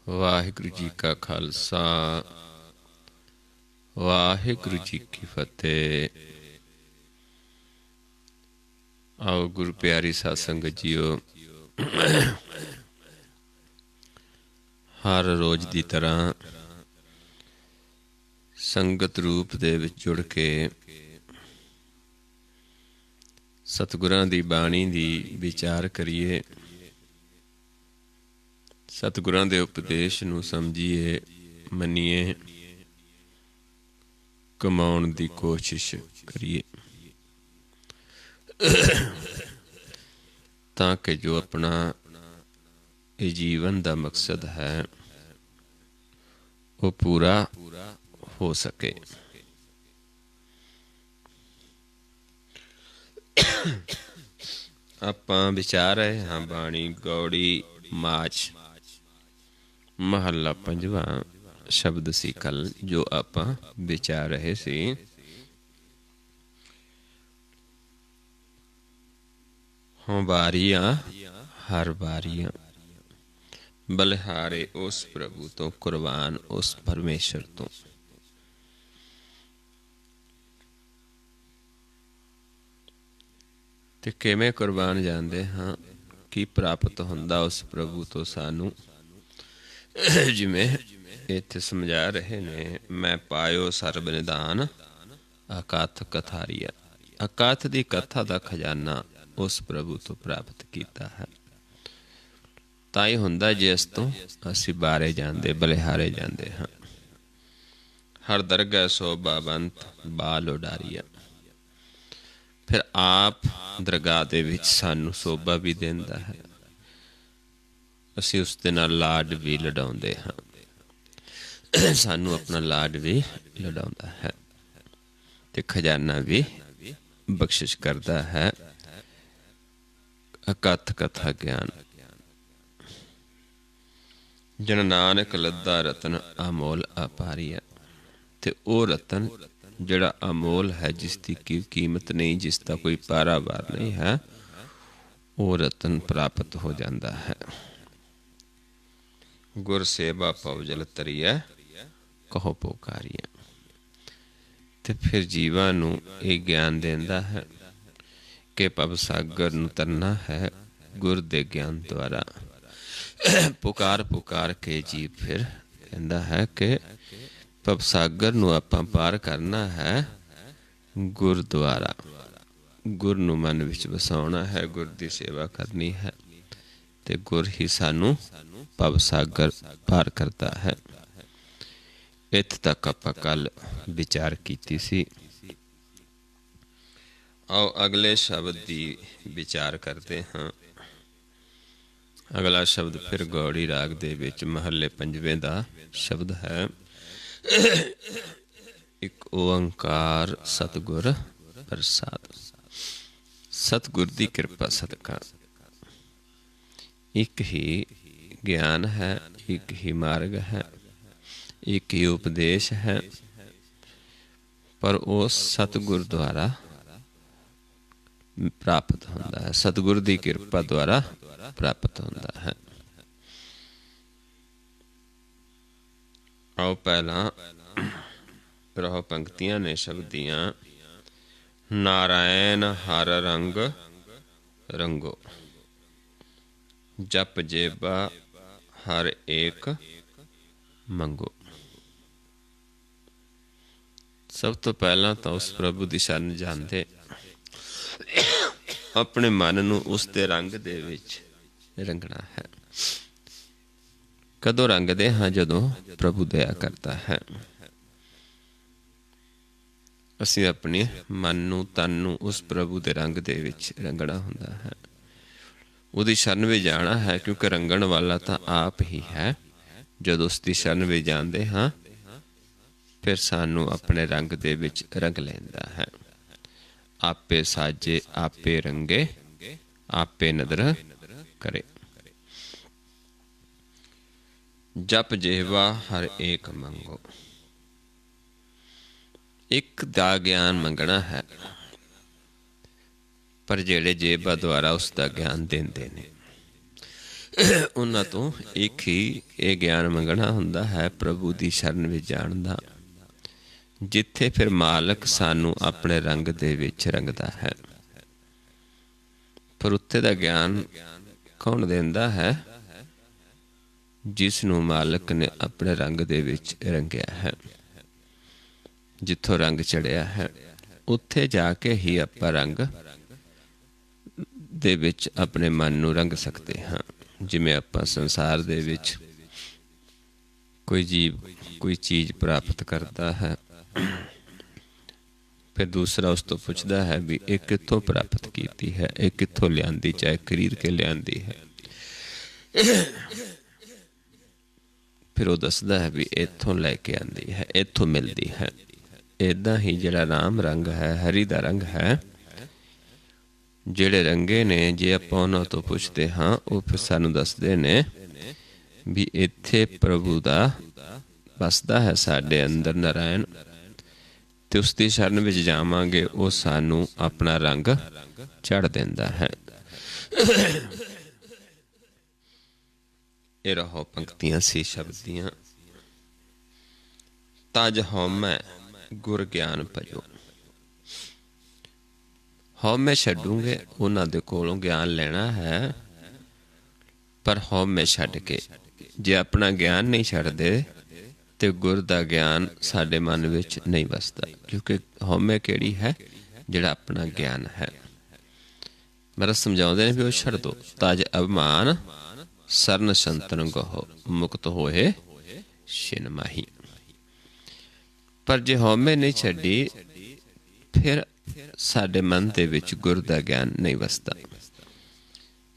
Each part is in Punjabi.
ਵਾਹਿਗੁਰੂ ਜੀ ਕਾ ਖਾਲਸਾ ਵਾਹਿਗੁਰੂ ਜੀ ਕੀ ਫਤਿਹ। ਆਓ ਗੁਰੂ ਪਿਆਰੀ ਸਾਧ ਸੰਗਤ ਜੀਓ, ਹਰ ਰੋਜ਼ ਦੀ ਤਰ੍ਹਾਂ ਸੰਗਤ ਰੂਪ ਦੇ ਵਿੱਚ ਜੁੜ ਕੇ ਸਤਿਗੁਰਾਂ ਦੀ ਬਾਣੀ ਦੀ ਵਿਚਾਰ ਕਰੀਏ, ਸਤਿਗੁਰਾਂ ਦੇ ਉਪਦੇਸ਼ ਨੂੰ ਸਮਝੀਏ, ਮੰਨੀਏ, ਕਮਾਉਣ ਦੀ ਕੋਸ਼ਿਸ਼ ਕਰੀਏ, ਤਾਂ ਕਿ ਜੋ ਆਪਣਾ ਇਹ ਜੀਵਨ ਦਾ ਮਕਸਦ ਹੈ ਉਹ ਪੂਰਾ ਹੋ ਸਕੇ। ਆਪਾਂ ਵਿਚਾਰ ਰਹੇ ਹਾਂ ਬਾਣੀ ਗੌੜੀ ਮਾਚ ਮਹੱਲਾ ਪੰਜਵਾਂ ਸ਼ਬਦ ਸੀ ਕੱਲ ਜੋ ਆਪਾਂ ਵਿਚਾਰ ਰਹੇ ਸੀ। ਹੋਂ ਵਾਰੀਆਂ ਹਰ ਵਾਰੀਆਂ ਬਲਿਹਾਰੇ ਉਸ ਪ੍ਰਭੂ ਤੋਂ, ਕੁਰਬਾਨ ਉਸ ਪਰਮੇਸ਼ਰ ਤੋਂ। ਤੇ ਕਿਵੇਂ ਕੁਰਬਾਨ ਜਾਂਦੇ ਹਾਂ, ਕੀ ਪ੍ਰਾਪਤ ਹੁੰਦਾ ਉਸ ਪ੍ਰਭੂ ਤੋਂ ਸਾਨੂੰ। ਜਿਵੇਂ ਇੱਥੇ ਸਮਝਾ ਰਹੇ ਨੇ, ਮੈਂ ਪਾਇਓ ਸਰਬ ਨਿਧਾਨ ਅਕਥ ਕਥਾਰੀਆ। ਅਕਥ ਦੀ ਕਥਾ ਦਾ ਖਜ਼ਾਨਾ ਉਸ ਪ੍ਰਭੂ ਤੋਂ ਪ੍ਰਾਪਤ ਕੀਤਾ ਹੈ। ਤਾਂ ਹੀ ਹੁੰਦਾ ਜਿਸ ਤੋਂ ਅਸੀਂ ਬਾਰੇ ਜਾਂਦੇ, ਬਲਿਹਾਰੇ ਜਾਂਦੇ ਹਾਂ। ਹਰ ਦਰਗਾਹ ਸੋਭਾ ਬੰਤ ਬਾਲ ਉਡਾਰੀਆ। ਫਿਰ ਆਪ ਦਰਗਾਹ ਦੇ ਵਿੱਚ ਸਾਨੂੰ ਸੋਭਾ ਵੀ ਦਿੰਦਾ ਹੈ, ਅਸੀਂ ਉਸ ਦੇ ਨਾਲ ਲਾਡ ਵੀ ਲਡਾਉਂਦੇ ਹਾਂ, ਸਾਨੂੰ ਆਪਣਾ ਲਾਡ ਵੀ ਲਡਾਉਂਦਾ ਹੈ ਤੇ ਖਜ਼ਾਨਾ ਵੀ ਬਖਸ਼ਿਸ਼ ਕਰਦਾ ਹੈ। ਅਕਥ ਕਥਾ ਗਿਆਨ ਜਨ ਨਾਨਕ ਲੱਦਾ ਰਤਨ ਅਮੋਲ ਅਪਾਰੀਆ। ਤੇ ਉਹ ਰਤਨ ਜਿਹੜਾ ਅਮੋਲ ਹੈ, ਜਿਸ ਦੀ ਕੀਮਤ ਨਹੀਂ, ਜਿਸ ਦਾ ਕੋਈ ਪਾਰਾਵਾਰ ਨਹੀਂ ਹੈ, ਉਹ ਰਤਨ ਪ੍ਰਾਪਤ ਹੋ ਜਾਂਦਾ ਹੈ। ਗੁਰ ਸੇਵਾ ਪਉਜਲ ਤਰੀਐ ਕਹੋ ਪੁਕਾਰੀਐ। ਤੇ ਫਿਰ ਜੀਵਾਂ ਨੂੰ ਇਹ ਗਿਆਨ ਦਿੰਦਾ ਹੈ ਕਿ ਭਵ ਸਾਗਰ ਨੂੰ ਤਰਨਾ ਹੈ ਗੁਰ ਦੇ ਗਿਆਨ ਦੁਆਰਾ। ਪੁਕਾਰ ਪੁਕਾਰ ਕੇ ਜੀਵ ਫਿਰ ਕਹਿੰਦਾ ਹੈ ਕਿ ਭਵ ਸਾਗਰ ਨੂੰ ਆਪਾਂ ਪਾਰ ਕਰਨਾ ਹੈ ਗੁਰ ਦੁਆਰਾ। ਗੁਰ ਨੂੰ ਮਨ ਵਿੱਚ ਵਸਾਉਣਾ ਹੈ, ਗੁਰ ਦੀ ਸੇਵਾ ਕਰਨੀ ਹੈ ਤੇ ਗੁਰ ਹੀ ਸਾਨੂੰ ਭਵ ਸਾਗਰ ਪਾਰ ਕਰਦਾ ਹੈ। ਇੱਥੇ ਤੱਕ ਆਪਾਂ ਕੱਲ ਵਿਚਾਰ ਕੀਤੀ ਸੀ। ਆਓ ਅਗਲੇ ਸ਼ਬਦ ਦੀ ਵਿਚਾਰ ਕਰਦੇ ਹਾਂ। ਅਗਲਾ ਸ਼ਬਦ ਫਿਰ ਗੌੜੀ ਰਾਗ ਦੇ ਵਿੱਚ ਮਹੱਲੇ ਪੰਜਵੇਂ ਦਾ ਸ਼ਬਦ ਹੈ। ਇੱਕ ਓੰਕਾਰ ਸਤਿਗੁਰ ਪ੍ਰਸਾਦ। ਸਤਿਗੁਰ ਦੀ ਕਿਰਪਾ ਸਦਕਾ ਇੱਕ ਹੀ ਗਿਆਨ ਹੈ, ਇੱਕ ਹੀ ਮਾਰਗ ਹੈ, ਇੱਕ ਹੀ ਉਪਦੇਸ਼ ਹੈ, ਪਰ ਉਹ ਸਤਿਗੁਰ ਦੁਆਰਾ ਪ੍ਰਾਪਤ ਹੁੰਦਾ ਹੈ, ਸਤਿਗੁਰ ਦੀ ਕਿਰਪਾ ਦੁਆਰਾ ਪ੍ਰਾਪਤ ਹੁੰਦਾ ਹੈ। ਆਓ ਪਹਿਲਾਂ ਰਹੋ ਪੰਕਤੀਆਂ ਨੇ ਸ਼ਬਦ ਦੀਆਂ। ਨਾਰਾਇਣ ਹਰ ਰੰਗ ਰੰਗੋ, ਜਪ ਜੇਬਾ ਹਰ ਏਕ ਮੰਗੋ। ਸਭ ਤੋਂ ਪਹਿਲਾਂ ਤਾਂ ਉਸ ਪ੍ਰਭੂ ਦੀ ਸ਼ਰਨ ਜਾਂਦੇ, ਆਪਣੇ ਮਨ ਨੂੰ ਉਸ ਦੇ ਰੰਗ ਦੇ ਵਿੱਚ ਰੰਗਣਾ ਹੈ। ਕਦੋਂ ਰੰਗਦੇ ਹਾਂ? ਜਦੋਂ ਪ੍ਰਭੂ ਦਇਆ ਕਰਦਾ ਹੈ। ਅਸੀਂ ਆਪਣੇ ਮਨ ਨੂੰ, ਤਨ ਨੂੰ ਉਸ ਪ੍ਰਭੂ ਦੇ ਰੰਗ ਦੇ ਵਿੱਚ ਰੰਗਣਾ ਹੁੰਦਾ ਹੈ। ਉਹਦੀ ਸ਼ਰਨ ਵਿੱਚ ਜਾਣਾ ਹੈ, ਕਿਉਂਕਿ ਰੰਗਣ ਵਾਲਾ ਤਾਂ ਆਪ ਹੀ ਹੈ। ਜਦੋਂ ਉਸ ਦੀ ਸ਼ਰਨ ਵਿੱਚ ਜਾਂਦੇ ਹਾਂ ਫਿਰ ਸਾਨੂੰ ਆਪਣੇ ਰੰਗ ਦੇ ਵਿੱਚ ਰੰਗ ਲੈਂਦਾ ਹੈ। ਆਪੇ ਸਾਜੇ ਆਪੇ ਰੰਗੇ, ਆਪੇ ਨਦਰ ਕਰੇ। ਜਪ ਜਿਹਵਾ ਹਰ ਏਕ ਮੰਗੋ। ਇੱਕ ਦਾ ਗਿਆਨ ਮੰਗਣਾ ਹੈ, ਪਰ ਜਿਹੜੇ ਜੇਬਾ ਦੁਆਰਾ ਉਸ ਦਾ ਗਿਆਨ ਦਿੰਦੇ ਨੇ ਉਹਨਾਂ ਤੋਂ ਇੱਕ ਹੀ ਇਹ ਗਿਆਨ ਮੰਗਣਾ ਹੁੰਦਾ ਹੈ, ਪ੍ਰਭੂ ਦੀ ਸ਼ਰਨ ਵਿੱਚ ਜਾਣ ਦਾ, ਜਿੱਥੇ ਫਿਰ ਮਾਲਕ ਸਾਨੂੰ ਆਪਣੇ ਰੰਗ ਦੇ ਵਿੱਚ ਰੰਗਦਾ ਹੈ। ਪਰ ਉੱਤੇ ਦਾ ਗਿਆਨ ਕੌਣ ਦਿੰਦਾ ਹੈ? ਜਿਸ ਨੂੰ ਮਾਲਕ ਨੇ ਆਪਣੇ ਰੰਗ ਦੇ ਵਿੱਚ ਰੰਗਿਆ ਹੈ। ਜਿੱਥੋਂ ਰੰਗ ਚੜਿਆ ਹੈ ਉੱਥੇ ਜਾ ਕੇ ਹੀ ਆਪਾਂ ਰੰਗ ਦੇ ਵਿੱਚ ਆਪਣੇ ਮਨ ਨੂੰ ਰੰਗ ਸਕਦੇ ਹਾਂ। ਜਿਵੇਂ ਆਪਾਂ ਸੰਸਾਰ ਦੇ ਵਿੱਚ ਕੋਈ ਜੀਵ ਕੋਈ ਚੀਜ਼ ਪ੍ਰਾਪਤ ਕਰਦਾ ਹੈ, ਫਿਰ ਦੂਸਰਾ ਉਸ ਤੋਂ ਪੁੱਛਦਾ ਹੈ ਵੀ ਇਹ ਕਿੱਥੋਂ ਪ੍ਰਾਪਤ ਕੀਤੀ ਹੈ, ਇਹ ਕਿੱਥੋਂ ਲਿਆਂਦੀ, ਚਾਹੇ ਖਰੀਦ ਕੇ ਲਿਆਂਦੀ ਹੈ। ਫਿਰ ਉਹ ਦੱਸਦਾ ਹੈ ਵੀ ਇੱਥੋਂ ਲੈ ਕੇ ਆਂਦੀ ਹੈ, ਇੱਥੋਂ ਮਿਲਦੀ ਹੈ। ਇੱਦਾਂ ਹੀ ਜਿਹੜਾ ਰਾਮ ਰੰਗ ਹੈ, ਹਰੀ ਦਾ ਰੰਗ ਹੈ, ਜਿਹੜੇ ਰੰਗੇ ਨੇ, ਜੇ ਆਪਾਂ ਉਹਨਾਂ ਤੋਂ ਪੁੱਛਦੇ ਹਾਂ ਉਹ ਫਿਰ ਸਾਨੂੰ ਦੱਸਦੇ ਨੇ ਵੀ ਇੱਥੇ ਪ੍ਰਭੂ ਦਾ ਵਸਦਾ ਹੈ ਸਾਡੇ ਅੰਦਰ ਨਾਰਾਇਣ, ਤੇ ਉਸ ਦੀ ਸ਼ਰਨ ਵਿੱਚ ਜਾਵਾਂਗੇ ਉਹ ਸਾਨੂੰ ਆਪਣਾ ਰੰਗ ਚੜ੍ਹ ਦਿੰਦਾ ਹੈ। ਇਹ ਰਹੋ ਪੰਕਤੀਆਂ ਸੀ ਸ਼ਬਦ ਦੀਆਂ। ਤਜ ਹਉਮੈ ਗੁਰ ਗਿਆਨ ਭਜੋ। ਹਉਮੈ ਛੱਡੂਗੇ, ਉਹਨਾਂ ਦੇ ਕੋਲੋਂ ਗਿਆਨ ਲੈਣਾ ਹੈ, ਪਰ ਹਉਮੈ ਛੱਡ ਕੇ। ਜੇ ਆਪਣਾ ਗਿਆਨ ਨਹੀਂ ਛੱਡਦੇ ਤੇ ਗੁਰ ਦਾ ਗਿਆਨ ਸਾਡੇ ਮਨ ਵਿੱਚ ਨਹੀਂ ਵਸਦਾ। ਕਿਉਂਕਿ ਹਉਮੈ ਕਿਹੜੀ ਹੈ? ਜਿਹੜਾ ਆਪਣਾ ਗਿਆਨ ਹੈ। ਮਹਾਰਾਜ ਸਮਝਾਉਂਦੇ ਨੇ ਵੀ ਉਹ ਛੱਡ ਦੋ। ਤਜ ਅਭਿਮਾਨ ਸਰਨ ਸੰਤਨ ਗਹੋ, ਮੁਕਤ ਹੋਏ ਛਿਨ ਮਾਹੀ। ਪਰ ਜੇ ਹਉਮੈ ਨਹੀਂ ਛੱਡੀ ਫਿਰ ਸਾਡੇ ਮਨ ਦੇ ਵਿੱਚ ਗੁਰ ਦਾ ਗਿਆਨ ਨਹੀਂ ਵਸਦਾ।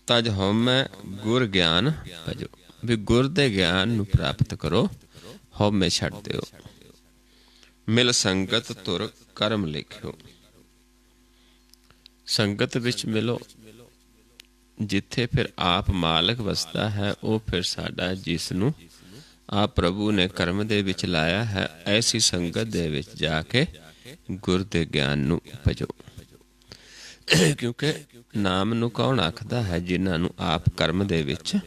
ਤਜ ਹਉਮੈ ਗੁਰ ਗਿਆਨ ਭਜੋ, ਵੀ ਗੁਰ ਦੇ ਗਿਆਨ ਨੂੰ ਪ੍ਰਾਪਤ ਕਰੋ, ਹਉਮੈ ਛੱਡ ਦਿਓ। ਮਿਲ ਸੰਗਤ ਤੁਰ ਕਰਮ ਲਿਖਿਓ। ਸੰਗਤ ਵਿੱਚ ਮਿਲੋ, ਜਿੱਥੇ ਫਿਰ ਆਪ ਮਾਲਕ ਵਸਦਾ ਹੈ, ਉਹ ਫਿਰ ਸਾਡਾ, ਜਿਸ ਨੂੰ ਆਪ ਪ੍ਰਭੂ ਨੇ ਕਰਮ ਦੇ ਵਿੱਚ ਲਾਇਆ ਹੈ, ਐਸੀ ਸੰਗਤ ਦੇ ਵਿੱਚ ਜਾ ਕੇ ਗੁਰ ਦੇ ਗਿਆਨ ਨੂੰ ਭਜੋ। ਕਿਉਂਕਿ ਨਾਮ ਨੂੰ ਕੌਣ ਆਖਦਾ ਹੈ? ਜਿਨ੍ਹਾਂ ਨੂੰ ਆਪ ਕਰਮ ਦੇ ਵਿੱਚ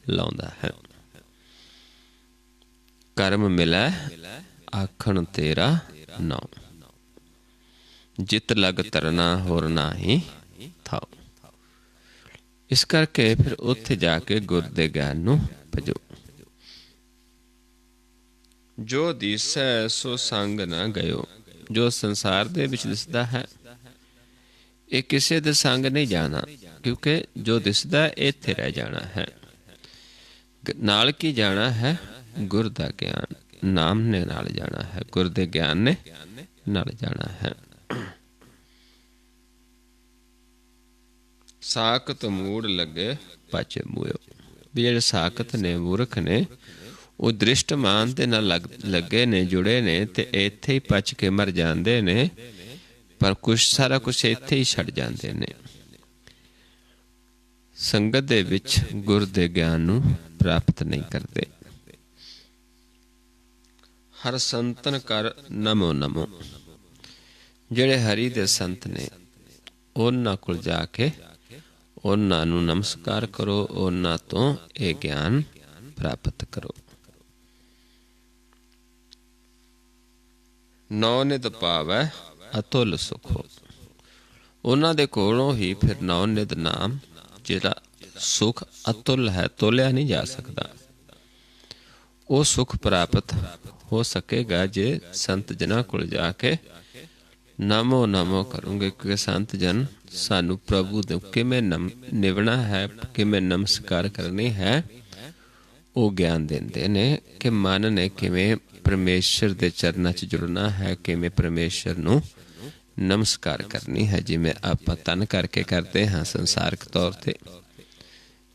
ਲਾਉਂਦਾ ਹੈ। ਕਰਮ ਮਿਲੈ ਆਖਣ ਤੇਰਾ ਨਾਉ, ਜਿਤ ਲਗ ਤਰਨਾ ਹੋਰ ਨਾਹੀ ਥਾਉ। ਇਸ ਕਰਕੇ ਫਿਰ ਉੱਥੇ ਜਾ ਕੇ ਗੁਰ ਦੇ ਗਿਆਨ ਨੂੰ ਭਜੋ। ਜੋ ਦਿਸੈ ਸੋ ਸੰਗ ਨਾ ਗਇਓ। ਜੋ ਸੰਸਾਰ ਦੇ ਵਿੱਚ ਦਿਸਦਾ ਹੈ ਇਹ ਕਿਸੇ ਦੇ ਸੰਗ ਨਹੀਂ ਜਾਣਾ, ਕਿਉਂਕਿ ਜੋ ਦਿਸਦਾ ਇੱਥੇ ਰਹਿ ਜਾਣਾ ਹੈ। ਨਾਲ ਕੀ ਜਾਣਾ ਹੈ? ਗੁਰ ਦਾ ਗਿਆਨ। ਨਾਮ ਨੇ ਨਾਲ ਜਾਣਾ ਹੈ, ਗੁਰ ਦੇ ਗਿਆਨ ਨੇ ਨਾਲ ਜਾਣਾ ਹੈ। ਸਾਖਤ ਮੂੜ ਲੱਗੇ ਪਚ ਮੂਇਓ। ਵੀ ਜਿਹੜੇ ਸਾਖਤ ਨੇ, ਮੂਰਖ ਨੇ, ਉਹ ਦ੍ਰਿਸ਼ਟਮਾਨ ਦੇ ਨਾਲ ਲੱਗੇ ਨੇ, ਜੁੜੇ ਨੇ, ਤੇ ਇੱਥੇ ਹੀ ਪਚ ਕੇ ਮਰ ਜਾਂਦੇ ਨੇ। ਪਰ ਸਾਰਾ ਕੁਛ ਇੱਥੇ ਹੀ ਛੱਡ ਜਾਂਦੇ ਨੇ। ਸੰਗਤ ਦੇ ਵਿੱਚ ਗੁਰ ਦੇ ਗਿਆਨ ਨੂੰ ਪ੍ਰਾਪਤ ਨਹੀਂ ਕਰਦੇ। ਹਰ ਸੰਤਨ ਕਰ ਨਮੋ ਨਮੋ। ਜਿਹੜੇ ਹਰੀ ਦੇ ਸੰਤ ਨੇ ਉਹਨਾਂ ਕੋਲ ਜਾ ਕੇ ਉਹਨਾਂ ਨੂੰ ਨਮਸਕਾਰ ਕਰੋ, ਉਹਨਾਂ ਤੋਂ ਇਹ ਗਿਆਨ ਪ੍ਰਾਪਤ ਕਰੋ। ਨੌ ਨਿਤ ਪਾਵੈ ਅਤੁੱਲ ਸੁਖੋ। ਉਹਨਾਂ ਦੇ ਕੋਲੋਂ ਹੀ ਫਿਰ ਨੌ ਨਿਤ ਨਾਮ, ਜਿਹੜਾ ਸੁਖ ਅਤੁੱਲ ਹੈ, ਤੋਲਿਆ ਨਹੀਂ ਜਾ ਸਕਦਾ, ਉਹ ਸੁਖ ਪ੍ਰਾਪਤ ਹੋ ਸਕੇਗਾ ਜੇ ਸੰਤ ਜਨਾਂ ਕੋਲ ਜਾ ਕੇ ਨਮੋ ਨਮੋ ਕਰੋਗੇ। ਕਿਉਂਕਿ ਸੰਤ ਜਨ ਸਾਨੂੰ ਪ੍ਰਭੂ ਦੇ ਕਿਵੇਂ ਨਿਭਣਾ ਹੈ, ਕਿਵੇਂ ਨਮਸਕਾਰ ਕਰਨੀ ਹੈ, ਉਹ ਗਿਆਨ ਦਿੰਦੇ ਨੇ ਕਿ ਮਨ ਨੇ ਕਿਵੇਂ ਪਰਮੇਸ਼ਰ ਦੇ ਚਰਨਾਂ 'ਚ ਜੁੜਨਾ ਹੈ, ਕਿਵੇਂ ਪਰਮੇਸ਼ਰ ਨੂੰ ਨਮਸਕਾਰ ਕਰਨੀ ਹੈ। ਜਿਵੇਂ ਆਪਾਂ ਤਨ ਕਰਕੇ ਕਰਦੇ ਹਾਂ, ਸੰਸਾਰਕ ਤੌਰ 'ਤੇ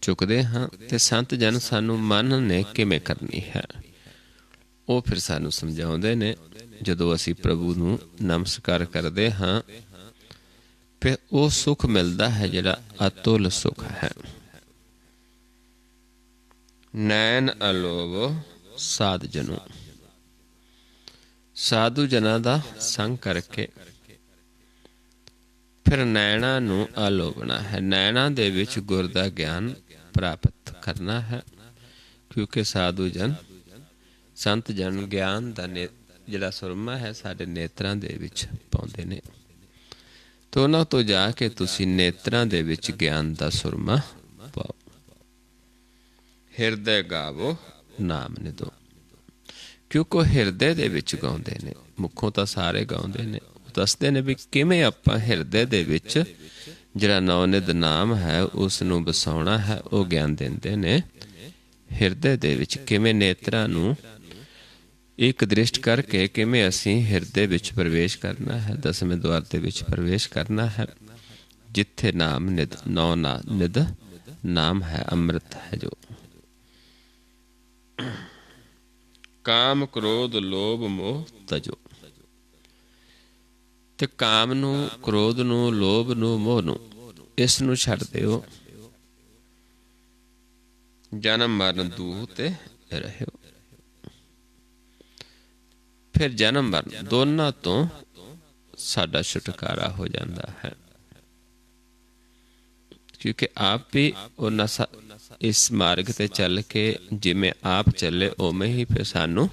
ਚੁੱਕਦੇ ਹਾਂ, ਤੇ ਸੰਤ ਜਨ ਸਾਨੂੰ ਮਨ ਨੇ ਕਿਵੇਂ ਕਰਨੀ ਹੈ, ਉਹ ਫਿਰ ਸਾਨੂੰ ਸਮਝਾਉਂਦੇ ਨੇ। ਜਦੋਂ ਅਸੀਂ ਪ੍ਰਭੂ ਨੂੰ ਨਮਸਕਾਰ ਕਰਦੇ ਹਾਂ ਫਿਰ ਉਹ ਸੁੱਖ ਮਿਲਦਾ ਹੈ ਜਿਹੜਾ ਅਤੁੱਲ ਸੁੱਖ ਹੈ। ਨੈਣ ਅਲੋਭ ਸਾਧ ਜਨੋ। ਸਾਧੂ ਜਨਾਂ ਦਾ ਸੰਗ ਕਰਕੇ ਫਿਰ ਨੈਣਾ ਨੂੰ ਅਲੋਭਣਾ ਹੈ। ਨੈਣਾ ਦੇ ਵਿੱਚ ਗੁਰ ਦਾ ਗਿਆਨ ਪ੍ਰਾਪਤ करना है, क्योंकि साधु जन संत जन ज्ञान का ਜਿਹੜਾ ਸੁਰਮਾ ਹੈ ਸਾਡੇ ਨੇਤਰਾਂ ਦੇ ਵਿੱਚ ਪਾਉਂਦੇ ਨੇ। तो उन्होंने तो जाके तुसी नेत्रां दे विच ज्ञान दा सुरमा पाओ। हिरदे गावो नाम निधो, क्योंकि हिरदे दे विच गाउंदे ने, मुखों तो सारे गाउंदे ने। दसदे ने भी किवें आपां हिरदे दे विच जिहड़ा नौनिध नाम है उस नूं बसाउणा है, वो ज्ञान देंदे ने। हिरदे दे विच किवें नेत्रां नूं एक दृष्ट करके किवें असीं हिरदे विच प्रवेश करना है, दसवें द्वार दे विच प्रवेश करना है, जिथे नाम निध नौ निध नाम है, अमृत है जो। काम क्रोध लोभ मोह तजो, ते काम नूं क्रोध नूं लोभ नूं मोह नूं इस नूं छड्ड दिओ। जन्म मरण दूह ते रहिओ। फिर जन्म मरण दोनों तो साडा छुटकारा हो जाता है, क्योंकि आप भी इस मार्ग ते चल के जिमें आप चले उमें ही फिर सानू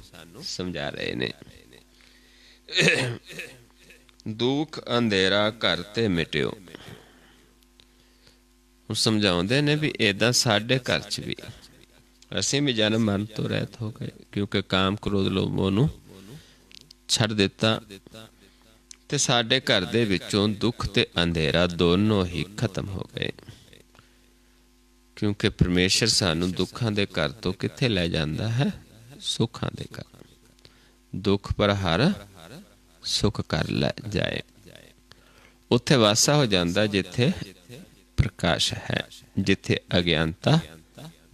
समझा रहे ने। दुख अंधेरा घर ते मिटियो, समझाउंदे ने भी इदां साडे घर च भी असीं भी जन्म मरण तो रहत हो गए, क्योंकि काम क्रोध लोभ मोह नूं छड़ दिता, ते साडे घर दे विचों दुख ते अंधेरा दोनों ही खत्म हो गए। क्योंकि परमेश्वर सानू दुखां दे घर तो कित्थे लै जांदा है? सुखां दे घर। दुख पर हर सुख कर लै जाए, उत्थे वासा हो जांदा जिथे प्रकाश है, जिथे अज्ञानता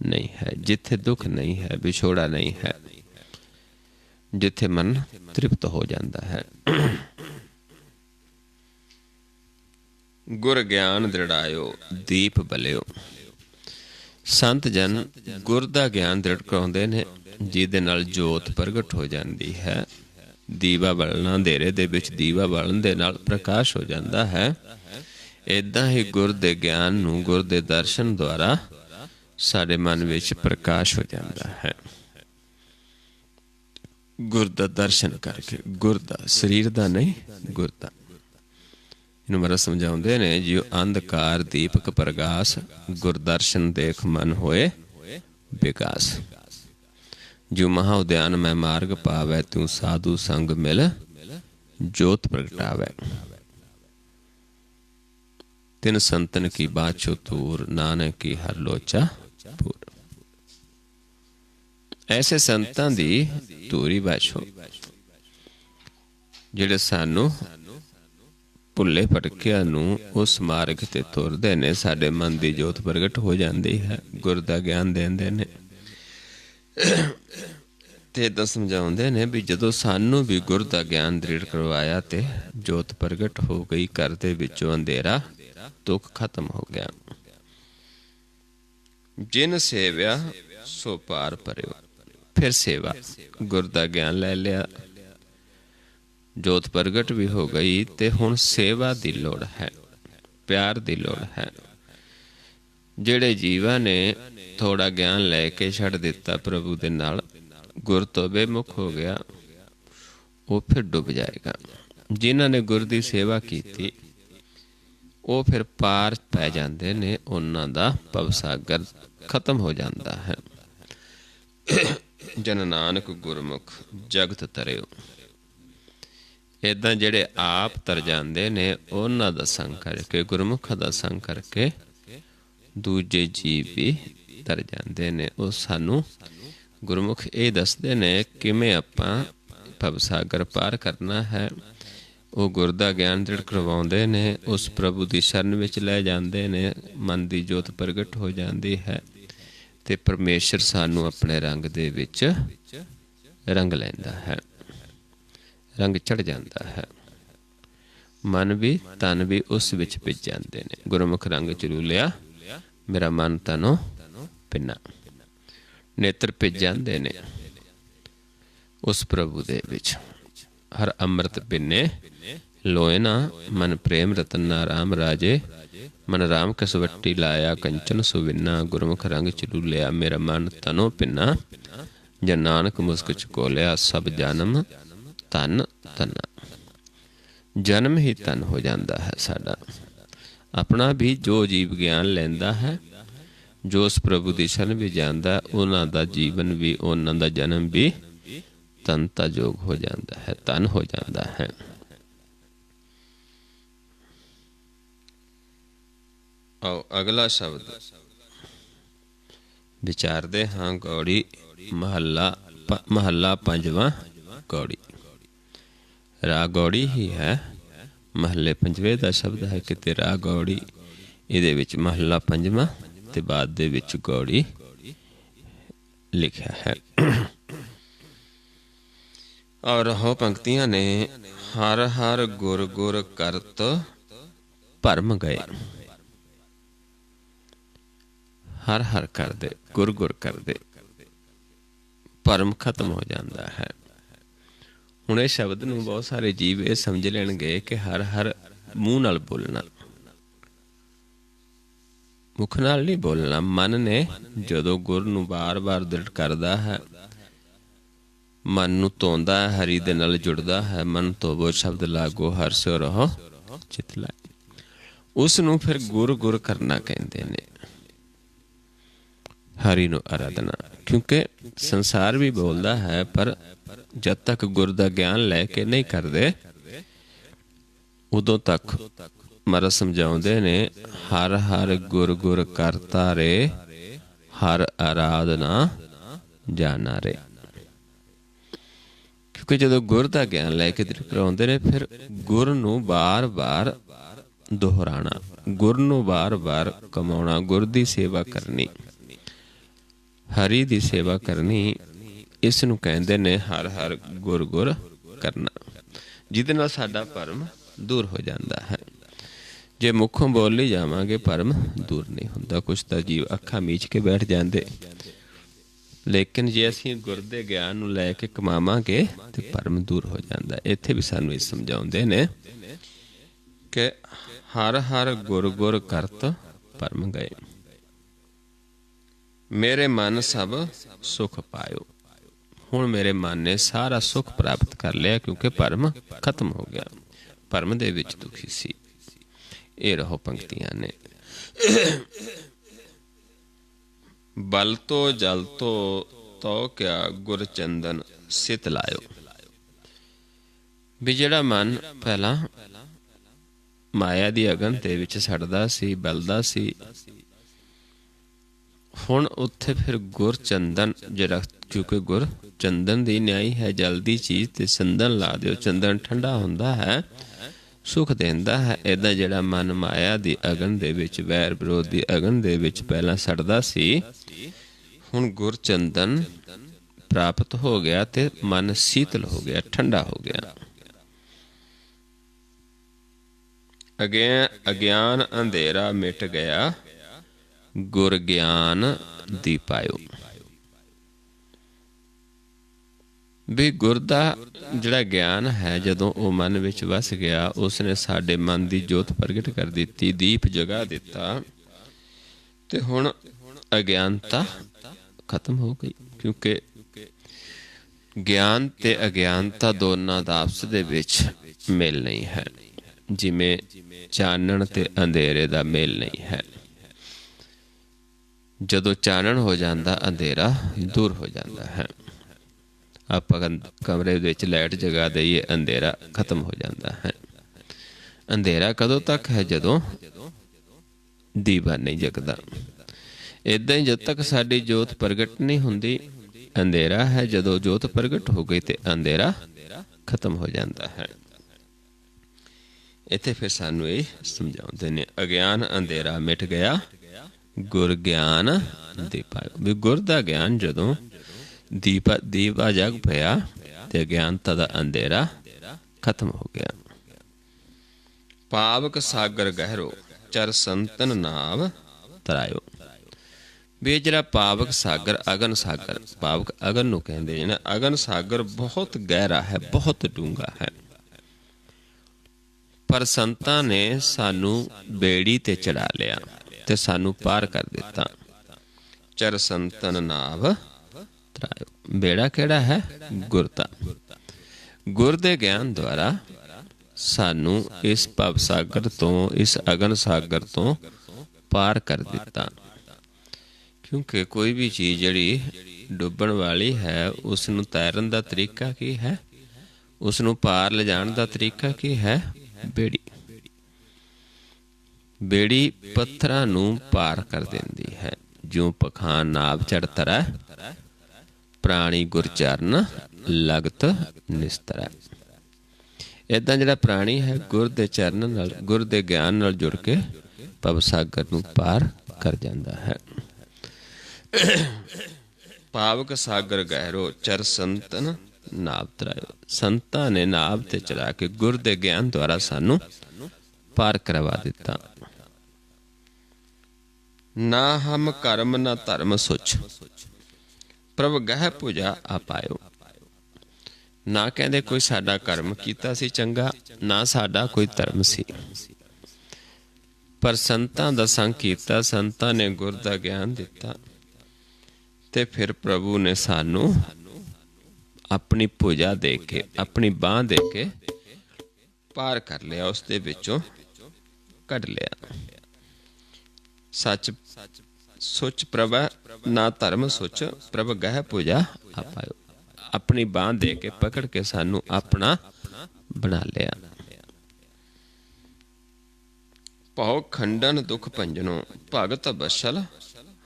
नहीं है, जिथे दुख नहीं है, विछोड़ा नहीं है, जिथे मन तृप्त हो जाता है। गुर ज्ञान दृढ़ायो दीप बलियो, संत जन गुर दा ज्ञान दृढ़ कराउंदे ने, जिहदे नाल जोत प्रगट हो जाती है। दीवा बलना अंधेरे दे विच दीवा बलन दे नाल प्रकाश हो जाता है। इदां ही गुर दे ज्ञान नूं गुर दे दर्शन द्वारा साडे मन विच प्रकाश हो जाता है। गुर दा दर्शन करके, गुर दा शरीर दा नहीं, गुर दा। इन्हूं महाराज समझाउंदे ने, जियो अंधकार दीपक प्रगास, गुर दर्शन देख मन होए विकास। जो महा उद्यान में मार्ग पावै, तू साधु संग मिल जोत प्रगटावै। तिन संतन की बाछो तूर, नानक की हर लोचा पूर। ऐसे संतां दी धूरी बाछो जिहड़े सानू भुल्ले भटकिया नूं उस मार्ग ते तुरदे ने, साडे मन दी जोत प्रगट हो जाती है, गुर दा ज्ञान देंदे ने। ते इदां समझाउंदे ने भी जदों सानू भी गुर दा ज्ञान दृढ़ करवाया ते जोत प्रगट हो गई, घर दे विचों अंधेरा दुख खत्म हो गया। जिन सेव्या सो पार परियो। फिर सेवा, गुर दा ज्ञान ले लिया, जोत प्रगट भी हो गई, ते हुण सेवा दी लोड़ है, प्यार दी लोड़ है। जिहड़े जीवा ने थोड़ा ज्ञान लैके छड़ दिता प्रभु दे नाल, गुर तो बेमुख हो गया, वो फिर डुब जाएगा। जिन्हां ने गुर दी सेवा कीती वो फिर पार पै जाते ने, उन्हां दा भवसागर खत्म हो जाता है। जन नानक गुरमुख जगत तरियो। इदां जिहड़े आप तर जाते ने, उन्हां दा संग करके, गुरमुखां दा संग करके दूजे जीव भी तर जाते ने। वो सानू गुरमुख ये दसदे ने किवें आपां भवसागर पार करना है। वो गुर दा ज्ञान दृढ़ करवाउंदे ने, उस प्रभु की शरण विच लै जांदे ने, मन की जोत प्रगट हो जाती है, ते परमेश्वर सानू अपने रंग दे विच रंग लैंदा है, रंग चढ़ जाता है। मन भी तन भी उस विच पिज जाते ने। गुरमुख रंग चलू लिया, मेरा मन तनो पिना। नेत्र पिज जाते ने उस प्रभु दे विच। हर अमृत पिने ਲੋਏ ਨਾ ਮਨ ਪ੍ਰੇਮ ਰਤਨ ਨਾ ਰਾਮ ਰਾਜੇ, ਮਨ ਰਾਮ ਕਸਵੱਟੀ ਲਾਇਆ ਕੰਚਨ ਸੁਵਿੰਨਾ, ਗੁਰਮੁਖ ਰੰਗ ਚਲੂਲਿਆ ਮੇਰਾ ਮਨ ਤਨੋ ਪਿੰਨਾ, ਜਨ ਨਾਨਕ ਮੁਸਕ ਚਕੋਲਿਆ ਸਭ ਜਨਮ ਧਨ ਧਨਾ। ਜਨਮ ਹੀ ਧਨ ਹੋ ਜਾਂਦਾ ਹੈ ਸਾਡਾ। ਆਪਣਾ ਵੀ ਜੋ ਜੀਵ ਗਿਆਨ ਲੈਂਦਾ ਹੈ, ਜੋ ਉਸ ਪ੍ਰਭੂ ਦੀ ਸ਼ਰਨ ਵੀ ਜਾਂਦਾ, ਉਹਨਾਂ ਦਾ ਜੀਵਨ ਵੀ, ਉਹਨਾਂ ਦਾ ਜਨਮ ਵੀ ਧਨਤਾ ਯੋਗ ਹੋ ਜਾਂਦਾ ਹੈ, ਧਨ ਹੋ ਜਾਂਦਾ ਹੈ। ਆਓ ਅਗਲਾ ਸ਼ਬਦ ਵਿਚਾਰਦੇ ਹਾਂ। ਗੌੜੀ ਮਹੱਲਾ ਪੰਜਵਾਂ। ਗੌੜੀ ਰਾਗ ਗੌੜੀ ਹੀ ਹੈ। ਮਹੱਲੇ ਪੰਜਵੇਂ ਦਾ ਸ਼ਬਦ ਹੈ ਕਿਤੇ ਰਾਗ ਗੌੜੀ। ਇਹਦੇ ਵਿੱਚ ਮਹੱਲਾ ਪੰਜਵਾਂ ਤੇ ਬਾਅਦ ਦੇ ਵਿੱਚ ਗੌੜੀ ਲਿਖਿਆ ਹੈ। ਔਰ ਉਹ ਪੰਕਤੀਆਂ ਨੇ। ਹਰ ਹਰ ਗੁਰ ਗੁਰ ਕਰਤ ਭਰਮ ਗਏ। ਹਰ ਹਰ ਕਰਦੇ, ਗੁਰ ਗੁਰ ਕਰਦੇ, ਭਰਮ ਖਤਮ ਹੋ ਜਾਂਦਾ ਹੈ। ਹੁਣ ਇਹ ਸ਼ਬਦ ਨੂੰ ਬਹੁਤ ਸਾਰੇ ਜੀਵ ਇਹ ਸਮਝ ਲੈਣਗੇ ਕਿ ਹਰ ਹਰ ਮੂੰਹ ਨਾਲ ਬੋਲਣਾ, ਮੁੱਖ ਨਾਲ ਨਹੀਂ ਬੋਲਣਾ। ਮਨ ਨੇ ਜਦੋਂ ਗੁਰ ਨੂੰ ਬਾਰ-ਬਾਰ ਦ੍ਰਿੜ ਕਰਦਾ ਹੈ, ਮਨ ਨੂੰ ਧੋਂਦਾ ਹੈ, ਹਰੀ ਦੇ ਨਾਲ ਜੁੜਦਾ ਹੈ। ਮਨ ਧੋਵੋ ਸ਼ਬਦ ਲਾਗੋ ਹਰਿ ਸਿਉ ਰਹੋ ਚਿਤ ਲਾਇ। ਉਸ ਨੂੰ ਫਿਰ ਗੁਰ ਗੁਰ ਕਰਨਾ ਕਹਿੰਦੇ ਨੇ, ਹਰੀ ਨੂੰ ਆਰਾਧਨਾ। ਕਿਉਂਕਿ ਸੰਸਾਰ ਵੀ ਬੋਲਦਾ ਹੈ, ਪਰ ਜਦ ਤੱਕ ਗੁਰ ਦਾ ਗਿਆਨ ਲੈ ਕੇ ਨਹੀਂ ਕਰਦੇ, ਉਦੋਂ ਤੱਕ ਮਹਾਰਾਜ ਸਮਝਾਉਂਦੇ ਨੇ ਹਰ ਹਰ ਗੁਰ ਗੁਰ ਕਰਤਾ ਰੇ, ਹਰ ਆਰਾਧਨਾ ਜਾਣਾ ਰੇ। ਕਿਉਂਕਿ ਜਦੋਂ ਗੁਰ ਦਾ ਗਿਆਨ ਲੈ ਕੇ ਕਰਾਉਂਦੇ ਨੇ, ਫਿਰ ਗੁਰ ਨੂੰ ਬਾਰ-ਬਾਰ ਦੁਹਰਾਉਣਾ, ਗੁਰ ਨੂੰ ਬਾਰ-ਬਾਰ ਕਮਾਉਣਾ, ਗੁਰ ਦੀ ਸੇਵਾ ਕਰਨੀ, ਹਰੀ ਦੀ ਸੇਵਾ ਕਰਨੀ। ਇਸ ਨੂੰ ਕਹਿੰਦੇ ਨੇ ਹਰ ਹਰ ਗੁਰ ਗੁਰ ਕਰਨਾ, ਜਿਹਦੇ ਨਾਲ ਸਾਡਾ ਭਰਮ ਦੂਰ ਹੋ ਜਾਂਦਾ ਹੈ। ਜੇ ਮੁੱਖੋਂ ਬੋਲ ਹੀ ਜਾਵਾਂਗੇ, ਭਰਮ ਦੂਰ ਨਹੀਂ ਹੁੰਦਾ। ਕੁਛ ਤਾਂ ਜੀਵ ਅੱਖਾਂ ਮੀਚ ਕੇ ਬੈਠ ਜਾਂਦੇ, ਲੇਕਿਨ ਜੇ ਅਸੀਂ ਗੁਰ ਦੇ ਗਿਆਨ ਨੂੰ ਲੈ ਕੇ ਕਮਾਵਾਂਗੇ ਤੇ ਭਰਮ ਦੂਰ ਹੋ ਜਾਂਦਾ। ਇੱਥੇ ਵੀ ਸਾਨੂੰ ਇਹ ਸਮਝਾਉਂਦੇ ਨੇ ਕਿ ਹਰ ਹਰ ਗੁਰ ਗੁਰ ਕਰਤ ਭਰਮ ਗਏ, ਮੇਰੇ ਮਨ ਸਭ ਸੁਖ ਪਾਇਓ। ਹੁਣ ਮੇਰੇ ਮਨ ਨੇ ਸਾਰਾ ਸੁਖ ਪ੍ਰਾਪਤ ਕਰ ਲਿਆ, ਕਿਉਂਕਿ ਭਰਮ ਖਤਮ ਹੋ ਗਿਆ। ਭਰਮ ਦੇ ਵਿੱਚ ਦੁਖੀ ਸੀ। ਇਹ ਰਹੋ ਪੰਕਤੀਆਂ ਨੇ। ਬਲ ਤੋ ਜਲ ਤੋ ਤੋ ਕਿਆ ਗੁਰ ਚੰਦਨ ਸਿਤ ਲਾਇਓ। ਵੀ ਜਿਹੜਾ ਮਨ ਪਹਿਲਾਂ ਮਾਇਆ ਦੀ ਅਗਨ ਦੇ ਵਿੱਚ ਸੜਦਾ ਸੀ, ਬਲਦਾ ਸੀ, ਹੁਣ ਉੱਥੇ ਫਿਰ ਗੁਰ ਚੰਦਨ ਜਿਹੜਾ, ਕਿਉਂਕਿ ਗੁਰ ਚੰਦਨ ਦੀ ਨਿਆਈ ਹੈ, ਜਲਦੀ ਚੀਜ਼ ਤੇ ਚੰਦਨ ਲਾ ਦਿਓ। ਚੰਦਨ ਠੰਡਾ ਹੁੰਦਾ ਹੈ, ਸੁਖ ਦਿੰਦਾ ਹੈ। ਏਦਾਂ ਜਿਹੜਾ ਮਨ ਮਾਇਆ ਦੀ ਅਗਨ ਦੇ ਵਿੱਚ, ਵੈਰ ਵਿਰੋਧ ਦੀ ਅਗਨ ਦੇ ਵਿੱਚ ਪਹਿਲਾਂ ਸੜਦਾ ਸੀ, ਹੁਣ ਗੁਰ ਚੰਦਨ ਪ੍ਰਾਪਤ ਹੋ ਗਿਆ ਤੇ ਮਨ ਸੀਤਲ ਹੋ ਗਿਆ, ਠੰਡਾ ਹੋ ਗਿਆ। ਅਗਿਆਨ ਅੰਧੇਰਾ ਮਿਟ ਗਿਆ, ਗੁਰ ਗਿਆਨ ਦੀਪਾਇਓ। ਵੀ ਗੁਰ ਦਾ ਜਿਹੜਾ ਗਿਆਨ ਹੈ, ਜਦੋਂ ਉਹ ਮਨ ਵਿੱਚ ਵਸ ਗਿਆ, ਉਸਨੇ ਸਾਡੇ ਮਨ ਦੀ ਜੋਤ ਪ੍ਰਗਟ ਕਰ ਦਿੱਤੀ, ਦੀਪ ਜਗਾ ਦਿੱਤਾ, ਤੇ ਹੁਣ ਅਗਿਆਨਤਾ ਖਤਮ ਹੋ ਗਈ। ਕਿਉਂਕਿ ਗਿਆਨ ਤੇ ਅਗਿਆਨਤਾ ਦੋਨਾਂ ਦਾ ਆਪਸ ਦੇ ਵਿੱਚ ਮੇਲ ਨਹੀਂ ਹੈ, ਜਿਵੇਂ ਚਾਨਣ ਤੇ ਅੰਧੇਰੇ ਦਾ ਮੇਲ ਨਹੀਂ ਹੈ। ਜਦੋਂ ਚਾਨਣ ਹੋ ਜਾਂਦਾ, ਅੰਧੇਰਾ ਦੂਰ ਹੋ ਜਾਂਦਾ ਹੈ। ਆਪਾਂ ਕਮਰੇ ਵਿੱਚ ਲਾਈਟ ਜਗਾ ਦਈਏ, ਅੰਧੇਰਾ ਖਤਮ ਹੋ ਜਾਂਦਾ ਹੈ। ਅੰਧੇਰਾ ਕਦੋਂ ਤੱਕ ਹੈ? ਜਦੋਂ ਦੀਵਾ ਨਹੀਂ ਜਗਦਾ। ਏਦਾਂ ਹੀ ਜਦ ਤੱਕ ਸਾਡੀ ਜੋਤ ਪ੍ਰਗਟ ਨਹੀਂ ਹੁੰਦੀ, ਅੰਧੇਰਾ ਹੈ। ਜਦੋਂ ਜੋਤ ਪ੍ਰਗਟ ਹੋ ਗਈ ਤੇ ਅੰਧੇਰਾ ਖਤਮ ਹੋ ਜਾਂਦਾ ਹੈ। ਇੱਥੇ ਫਿਰ ਸਾਨੂੰ ਇਹ ਸਮਝਾਉਂਦੇ ਨੇ, ਅਗਿਆਨ ਅੰਧੇਰਾ ਮਿਟ ਗਿਆ, ਗੁਰ ਗਿਆਨ ਦੀਪਾਇਓ। ਵੀ ਗੁਰ ਦਾ ਗਿਆਨ ਜਦੋਂ ਦੀਵਾ ਜਗ ਪਿਆ ਤੇ ਅਗਿਆਨਤਾ ਦਾ ਅੰਧੇਰਾ ਖਤਮ ਹੋ ਗਿਆ। ਪਾਵਕ ਸਾਗਰ ਗਹਿਰੋ ਚਰ ਸੰਤਨ ਨਾਵ ਤਰਾਇਓ। ਵੀ ਜਿਹੜਾ ਪਾਵਕ ਸਾਗਰ, ਅਗਨ ਸਾਗਰ, ਪਾਵਕ ਅਗਨ ਨੂੰ ਕਹਿੰਦੇ ਨੇ। ਅਗਨ ਸਾਗਰ ਬਹੁਤ ਗਹਿਰਾ ਹੈ, ਬਹੁਤ ਡੂੰਘਾ ਹੈ। ਪਰ ਸੰਤਾਂ ਨੇ ਸਾਨੂੰ ਬੇੜੀ ਤੇ ਚੜਾ ਲਿਆ ਤੇ ਸਾਨੂੰ ਪਾਰ ਕਰ ਦਿੱਤਾ। ਚਰ ਸੰਤਨ ਨਾਵ ਤਰਾਇਓ। ਬੇੜਾ ਕਿਹੜਾ ਹੈ? ਗੁਰ ਦਾ। ਗੁਰ ਦੇ ਗਿਆਨ ਦੁਆਰਾ ਸਾਨੂੰ ਇਸ ਭਵ ਸਾਗਰ ਤੋਂ, ਇਸ ਅਗਨ ਸਾਗਰ ਤੋਂ ਪਾਰ ਕਰ ਦਿੱਤਾ। ਕਿਉਂਕਿ ਕੋਈ ਵੀ ਚੀਜ਼ ਜਿਹੜੀ ਡੁੱਬਣ ਵਾਲੀ ਹੈ, ਉਸ ਨੂੰ ਤੈਰਨ ਦਾ ਤਰੀਕਾ ਕੀ ਹੈ? ਉਸ ਨੂੰ ਪਾਰ ਲਿਜਾਣ ਦਾ ਤਰੀਕਾ ਕੀ ਹੈ? ਬੇੜੀ। ਬੇੜੀ ਪੱਥਰਾਂ ਨੂੰ ਪਾਰ ਕਰ ਦਿੰਦੀ ਹੈ। ਜਿਉਂ ਪਖਾਨ ਨਾਵ ਚੜ੍ਹ ਤਰੈ, ਪ੍ਰਾਣੀ ਗੁਰ ਚਰਨ ਲਗਤ ਨਿਸਤਰੈ। ਏਦਾਂ ਜਿਹੜਾ ਪ੍ਰਾਣੀ ਹੈ ਗੁਰ ਦੇ ਚਰਨ ਨਾਲ, ਗੁਰ ਦੇ ਗਿਆਨ ਨਾਲ ਜੁੜ ਕੇ ਭਵ ਸਾਗਰ ਨੂੰ ਪਾਰ ਕਰ ਜਾਂਦਾ ਹੈ। ਪਾਵਕ ਸਾਗਰ ਗਹਿਰੋ ਚਰ ਸੰਤਨ ਨਾਵ ਤਰਾਇਓ। ਸੰਤਾਂ ਨੇ ਨਾਵ ਤੇ ਚਲਾ ਕੇ ਗੁਰ ਦੇ ਗਿਆਨ ਦੁਆਰਾ ਸਾਨੂੰ ਪਾਰ ਕਰਵਾ ਦਿੱਤਾ। ਨਾ ਹਮ ਕਰਮ ਨਾ ਧਰਮ ਸੁਚ, ਪ੍ਰਭ ਗਹਿ ਪੂਜਾ ਆਪਾਇਓ। ਨਾ ਕਹਿੰਦੇ ਕੋਈ ਸਾਡਾ ਕਰਮ ਕੀਤਾ ਸੀ ਚੰਗਾ, ਨਾ ਸਾਡਾ ਕੋਈ ਧਰਮ ਸੀ, ਪਰ ਸੰਤਾਂ ਦਾ ਸੰਗ ਕੀਤਾ, ਸੰਤਾਂ ਨੇ ਗੁਰ ਦਾ ਗਿਆਨ ਦਿੱਤਾ ਤੇ ਫਿਰ ਪ੍ਰਭੂ ਨੇ ਸਾਨੂੰ ਆਪਣੀ ਪੂਜਾ ਦੇ ਕੇ, ਆਪਣੀ ਬਾਂਹ ਦੇ ਕੇ ਪਾਰ ਕਰ ਲਿਆ, ਉਸ ਦੇ ਵਿੱਚੋਂ ਕੱਢ ਲਿਆ। ਸੱਚ ਸੁਚ ਪ੍ਰਭ ਨਾ ਧਰਮ ਸੁਚ, ਪ੍ਰਭ ਗਹਿ ਪੂਜਾ ਆਪਾਇਓ। ਆਪਣੀ ਬਾਂਹ ਦੇ ਕੇ ਪਕੜ ਕੇ ਸਾਨੂੰ ਆਪਣਾ ਬਣਾ ਲਿਆ। ਭਉ ਖੰਡਨ ਦੁਖ ਭੰਜਨੋ, ਭਗਤ ਬਸ਼ਲ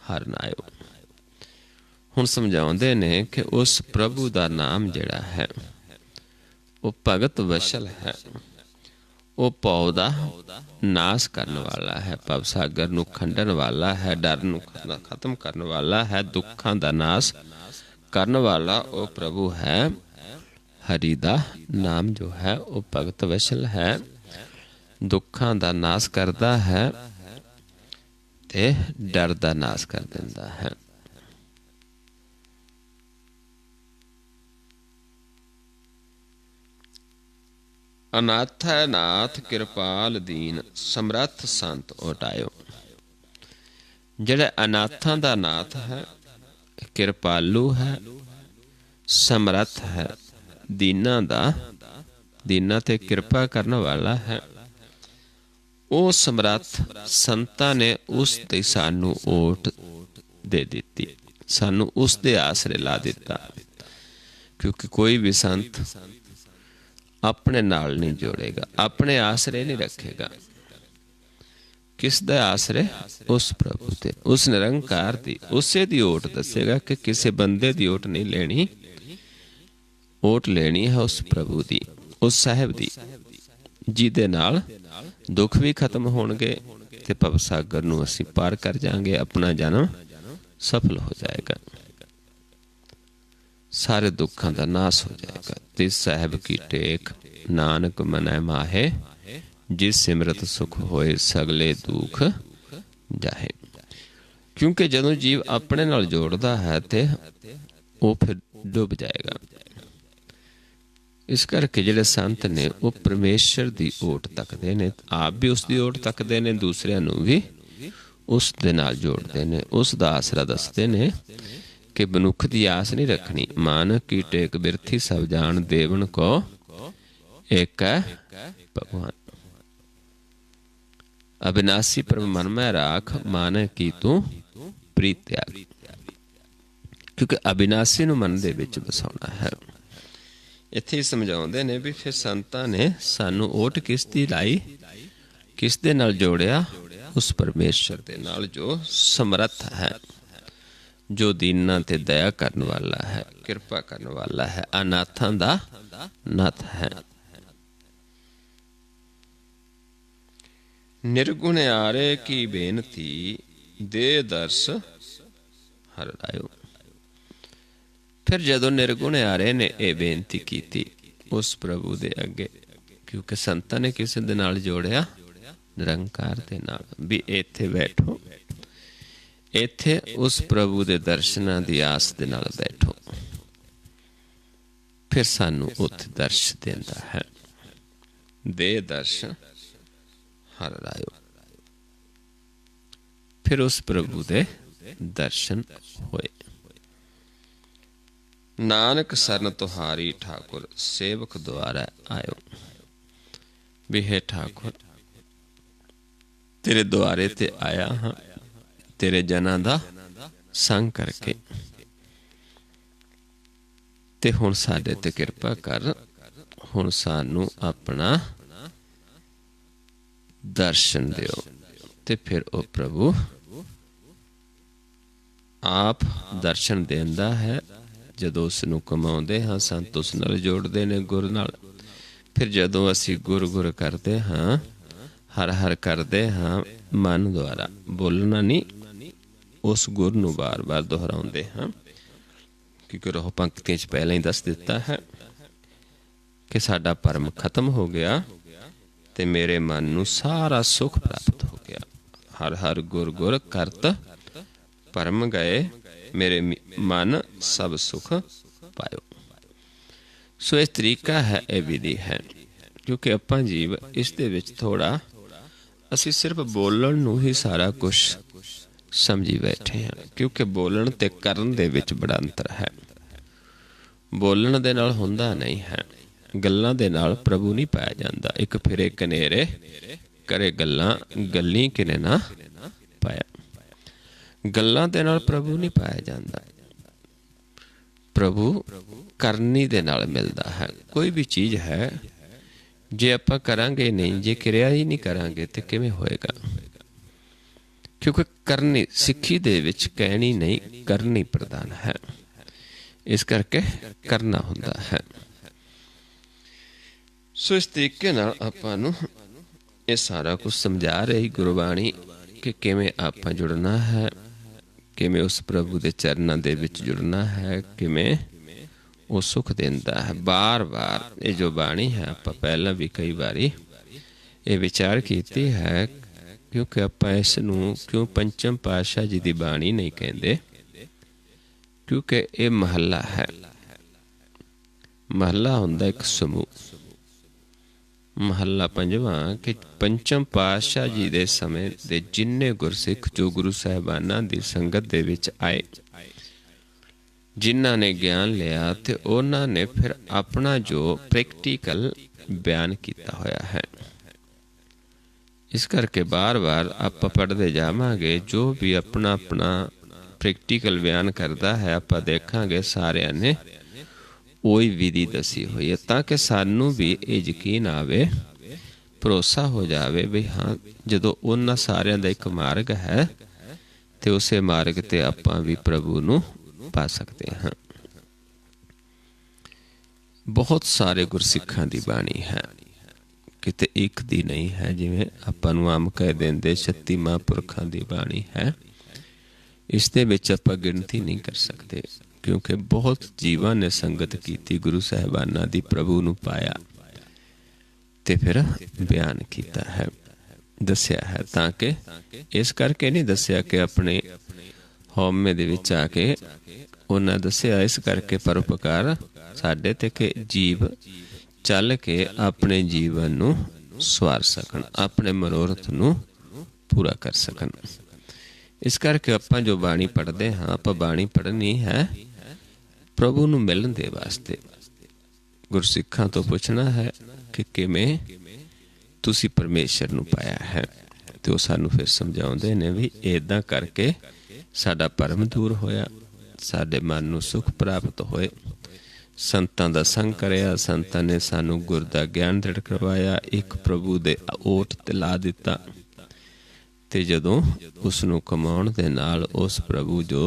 ਹਰਿ ਨਾਇਓ। ਹੁਣ ਸਮਝਾਉਂਦੇ ਨੇ ਕਿ ਉਸ ਪ੍ਰਭੂ ਦਾ ਨਾਮ ਜਿਹੜਾ ਹੈ ਉਹ ਭਗਤ ਵਸ਼ਲ ਹੈ। ਉਹ ਭਉ ਦਾ ਨਾਸ ਕਰਨ ਵਾਲਾ ਹੈ, ਭਵ ਸਾਗਰ ਨੂੰ ਖੰਡਣ ਵਾਲਾ ਹੈ, ਡਰ ਨੂੰ ਖਤਮ ਕਰਨ ਵਾਲਾ ਹੈ, ਦੁੱਖਾਂ ਦਾ ਨਾਸ ਕਰਨ ਵਾਲਾ ਉਹ ਪ੍ਰਭੂ ਹੈ। ਹਰੀ ਦਾ ਨਾਮ ਜੋ ਹੈ ਉਹ ਭਗਤ ਵਸ਼ਲ ਹੈ, ਦੁੱਖਾਂ ਦਾ ਨਾਸ ਕਰਦਾ ਹੈ ਤੇ ਡਰ ਦਾ ਨਾਸ ਕਰ ਦਿੰਦਾ ਹੈ। ਅਨਾਥ ਹੈ ਨਾਥ ਕਿਰਪਾਲ ਦੀਨ, ਸਮਰੱਥ ਸੰਤ ਓਟਾਇਓ। ਜਿਹੜਾ ਅਨਾਥਾਂ ਦਾ ਨਾਥ ਹੈ, ਕਿਰਪਾਲੂ ਹੈ, ਸਮਰੱਥ ਹੈ, ਦੀਨਾਂ ਦਾ, ਦੀਨਾਂ ਤੇ ਕਿਰਪਾ ਕਰਨ ਵਾਲਾ ਹੈ, ਉਹ ਸਮਰੱਥ ਸੰਤਾਂ ਨੇ ਉਸ ਤੇ ਸਾਨੂੰ ਓਟ ਦੇ ਦਿੱਤੀ, ਸਾਨੂੰ ਉਸ ਦੇ ਆਸਰੇ ਲਾ ਦਿੱਤਾ। ਕਿਉਂਕਿ ਕੋਈ ਵੀ ਸੰਤ ਆਪਣੇ ਨਾਲ ਨਹੀਂ ਜੋੜੇਗਾ, ਆਪਣੇ ਆਸਰੇ ਨਹੀਂ ਰੱਖੇਗਾ। ਕਿਸ ਦਾ ਆਸਰੇ? ਉਸ ਪ੍ਰਭੂ ਤੇ, ਉਸ ਨਿਰੰਕਾਰ ਦੀ, ਉਸੇ ਦੀ ਓਟ ਦੱਸੇਗਾ ਕਿ ਕਿਸੇ ਬੰਦੇ ਦੀ ਓਟ ਨਹੀਂ ਲੈਣੀ, ਓਟ ਲੈਣੀ ਹੈ ਉਸ ਪ੍ਰਭੂ ਦੀ, ਉਸ ਸਾਹਿਬ ਦੀ, ਜਿਹਦੇ ਨਾਲ ਦੁੱਖ ਵੀ ਖਤਮ ਹੋਣਗੇ ਤੇ ਭਵ ਸਾਗਰ ਨੂੰ ਅਸੀਂ ਪਾਰ ਕਰ ਜਾਵਾਂਗੇ, ਆਪਣਾ ਜਨਮ ਸਫਲ ਹੋ ਜਾਏਗਾ, ਸਾਰੇ ਦੁੱਖਾਂ ਦਾ ਨਾਸ ਹੋ ਜਾਏਗਾ। ਤਿਸ ਸਾਹਿਬ ਕੀ ਟੇਕ ਨਾਨਕ ਮਨੈ ਮਾਹੇ, ਜਿਸ ਸਿਮਰਤ ਸੁਖ ਹੋਏ ਸਗਲੇ ਦੁੱਖ ਜਾਹੇ। ਕਿਉਂਕਿ ਜਦੋਂ ਜੀਵ ਆਪਣੇ ਨਾਲ ਜੋੜਦਾ ਹੈ ਤੇ ਉਹ ਫਿਰ ਡੁੱਬ ਜਾਏਗਾ। ਇਸ ਕਰਕੇ ਜਿਹੜੇ ਸੰਤ ਨੇ ਉਹ ਪਰਮੇਸ਼ਰ ਦੀ ਓਟ ਤੱਕਦੇ ਨੇ, ਆਪ ਵੀ ਉਸ ਦੀ ਓਟ ਤੱਕਦੇ ਨੇ, ਦੂਸਰਿਆਂ ਨੂੰ ਵੀ ਉਸ ਦੇ ਨਾਲ ਜੋੜਦੇ ਨੇ, ਉਸ ਦਾ ਆਸਰਾ ਦੱਸਦੇ ਨੇ ਕਿ ਮਨੁੱਖ ਦੀ ਆਸ ਨਹੀਂ ਰੱਖਣੀ। ਮਾਨਕ ਕੀ ਟੇਕ ਬਿਰਥੀ ਸਭ ਜਾਣ, ਦੇਵਨ ਕੋ ਏਕ ਭਗਵਾਨ। ਅਬਿਨਾਸੀ ਪ੍ਰਭ ਮਨ ਮੈਂ ਰਾਖ, ਮਾਨਕ ਕੀ ਤੂੰ ਪ੍ਰੀਤ ਤਿਆਗ। ਕਿਉਂਕਿ ਅਬਿਨਾਸੀ ਨੂੰ ਮਨ ਦੇ ਵਿੱਚ ਵਸਾਉਣਾ ਹੈ। ਇੱਥੇ ਹੀ ਸਮਝਾਉਂਦੇ ਨੇ ਵੀ ਫਿਰ ਸੰਤਾਂ ਨੇ ਸਾਨੂੰ ਓਟ ਕਿਸ ਦੀ ਲਾਈ, ਕਿਸ ਦੇ ਨਾਲ ਜੋੜਿਆ? ਉਸ ਪਰਮੇਸ਼ਰ ਦੇ ਨਾਲ ਜੋ ਸਮਰੱਥ ਹੈ, ਜੋ ਦੀਨਾਂ ਤੇ ਦਇਆ ਕਰਨ ਵਾਲਾ ਹੈ, ਕਿਰਪਾ ਕਰਨ ਵਾਲਾ ਹੈ, ਅਨਾਥਾਂ ਦਾ ਨਾਥ ਹੈ। ਨਿਰਗੁਣਿਆਰੇ ਕੀ ਬੇਨਤੀ, ਦੇ ਦਰਸ ਹਰਿ ਰਾਇਓ। ਫਿਰ ਜਦੋਂ ਨਿਰਗੁਣਿਆਰੇ ਨੇ ਇਹ ਬੇਨਤੀ ਕੀਤੀ ਉਸ ਪ੍ਰਭੂ ਦੇ ਅੱਗੇ, ਕਿਉਂਕਿ ਸੰਤਾਂ ਨੇ ਕਿਸੇ ਦੇ ਨਾਲ ਜੋੜਿਆ? ਨਿਰੰਕਾਰ ਦੇ ਨਾਲ, ਵੀ ਇੱਥੇ ਬੈਠੋ, ਇੱਥੇ ਉਸ ਪ੍ਰਭੂ ਦੇ ਦਰਸ਼ਨਾਂ ਦੀ ਆਸ ਦੇ ਨਾਲ ਬੈਠੋ। ਫਿਰ ਸਾਨੂੰ ਉੱਥੇ ਦਰਸ਼ ਦਿੰਦਾ ਹੈ, दे दर्शन हर रायो। फिर उस प्रभु दे दर्शन होए। नानक सरन तुहारी ठाकुर सेवक द्वारा आयो। भी है ठाकुर तेरे द्वारे ते आया हाँ, तेरे जना दा संग करके, ते हुण साडे ते किरपा कर, हुण सानू अपना दर्शन दिओ। ते फिर ओ प्रभु आप दर्शन देंदा है। ਜਦੋਂ ਉਸ ਨੂੰ ਕਮਾਉਂਦੇ ਹਾਂ ਸੰਤ ਉਸ ਨਾਲ ਜੋੜਦੇ ਨੇ ਗੁਰ ਨਾਲ। ਫਿਰ ਜਦੋਂ ਅਸੀਂ ਗੁਰ ਗੁਰ ਕਰਦੇ ਹਾਂ, ਹਰ ਹਰ ਕਰਦੇ ਹਾਂ ਮਨ ਦੁਆਰਾ, ਬੋਲਣਾ ਨਹੀਂ, ਉਸ ਗੁਰ ਨੂੰ ਬਾਰ ਬਾਰ ਦੁਹਰਾਉਂਦੇ ਹਾਂ। ਕਿਉਂਕਿ ਉਹ ਪੰਕਤੀਆਂ 'ਚ ਪਹਿਲਾਂ ਹੀ ਦੱਸ ਦਿੱਤਾ ਹੈ ਕਿ ਸਾਡਾ ਭਰਮ ਖਤਮ ਹੋ ਗਿਆ ਤੇ ਮੇਰੇ ਮਨ ਨੂੰ ਸਾਰਾ ਸੁੱਖ ਪ੍ਰਾਪਤ ਹੋ ਗਿਆ। ਹਰ ਹਰ ਗੁਰ ਗੁਰ ਕਰਤ ਭਰਮ ਗਏ, मेरे मन सब सुख पायो। सो इस तरीका है, यह विधि है। क्योंकि अपा जीव इस दे विच थोड़ा असी सिर्फ बोलन नूं ही सारा कुछ समझी बैठे हैं। क्योंकि बोलन ते करन दे विच बड़ा अंतर है। बोलन दे नाल हुंदा नहीं है, गल्लां दे नाल प्रभु नहीं पाया जांदा। एक फिरे कनेरे करे गल्लां, गल्ली किने ना पाया। गल्लां दे नाल प्रभु नहीं पाया जाता। प्रभु करनी दे नाल मिलदा है। कोई भी चीज़ है जे आपां करांगे नहीं, जे क्रिया ही नहीं करांगे तो किवें होएगा। क्योंकि करनी सिक्खी दे विच कहनी नहीं, करनी प्रधान है। इस करके करना हुंदा है। सो इस तरीके नाल आपां नूं ये सारा कुछ समझा रही गुरबाणी कि किवें आपां जुड़ना है, किवें उस प्रभु के चरणों दे विच जुड़ना है, किवें वो सुख देंदा है। बार बार ये जो बाणी है आपां पहला भी कई बारी ये विचार कीती है। क्योंकि आपां इस नूं क्यों पंचम पातशाह जी की बाणी नहीं कहते, क्योंकि ये महला है। महला हुंदा एक समूह। महला पंजवां कि पंचम पातशाह जी दे समय दे जिन्ने गुरसिख जो गुरु साहिबाना दी संगत दे विच आए, जिन्हां ने ज्ञान लिया ते उन्हां ने फिर अपना जो प्रैक्टिकल बयान किया होया है। इस करके बार बार आप पढ़ते जावांगे, जो भी अपना अपना प्रैक्टिकल बयान करता है आप देखांगे सारिਆਂ ने ਉਹੀ विधि दसी हुई है, ताकि सानू भी ये यकीन आवे, भरोसा हो जाए भी हाँ जदों उन्हां सारिਆਂ ਦਾ एक मार्ग है तो उस मार्ग ते आपां भी प्रभु नूं पा सकते हैं। बहुत सारे गुरसिखां दी बाणी है, किते एक दी नहीं है। जिवें आपां नूं आम कह देंदे 36 महापुरखां दी बाणी है। इस दे विच आपां गिनती नहीं कर सकते, क्योंकि बहुत जीवां ने संगत की गुरु साहिबाना दी, प्रभु नूं पाया ते फिर बयान किया है, दस्या है। ताकि इस करके नहीं दस्या कि अपने हौमे दे विच आके उन्हां दस्या, इस करके परोपकार साडे ते कि जीव चल के अपने जीवन नूं सवार सकन, अपने मनोरथ नूं पूरा कर सकन। इस करके आपां जो बाणी पढ़ते हाँ, आपां बाणी पढ़नी है प्रभु नूं मिलन दे वास्ते। गुरसिखां तो पूछना है कि किवें तुसी परमेश्वर नूं पाया है, तो सानू फिर समझाउंदे ने भी इदां करके साडा भरम दूर होया, साडे मन नूं सुख प्राप्त होए। संतां दा संग करिया, संतां ने सानू गुर दा ज्ञान दृढ़ करवाया, एक प्रभु दे ओट ते ला दिता। ते जदों उस नूं कमाउण दे नाल उस प्रभु जो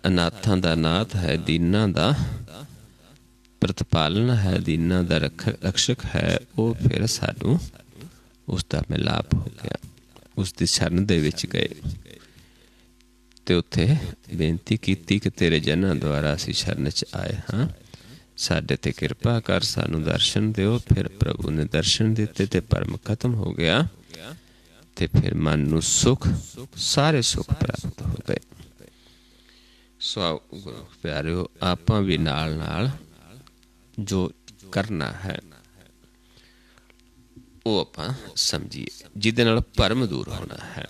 अनाथां दा नाथ है, दीनां दा प्रतिपालन है, दीनां दा रक्षक है, वो फिर सानू उसका मिलाप हो गया। उसकी शरण दे विच गए ते उत्थे बेनती कीती कि तेरे जनां द्वारा असीं शरण च आए हाँ, साडे ते किरपा कर, सानू दर्शन दिओ। फिर प्रभु ने दर्शन दिते ते भरम खत्म हो गया ते फिर मन नूं सुख, सारे सुख प्राप्त हो गए। सो गुरु प्यारिओ, आपां भी नाल नाल जो करना है ਉਹ ਆਪਾਂ ਸਮਝੀਏ, ਜਿਹਦੇ ਨਾਲ ਭਰਮ ਦੂਰ ਹੋਣਾ ਹੈ।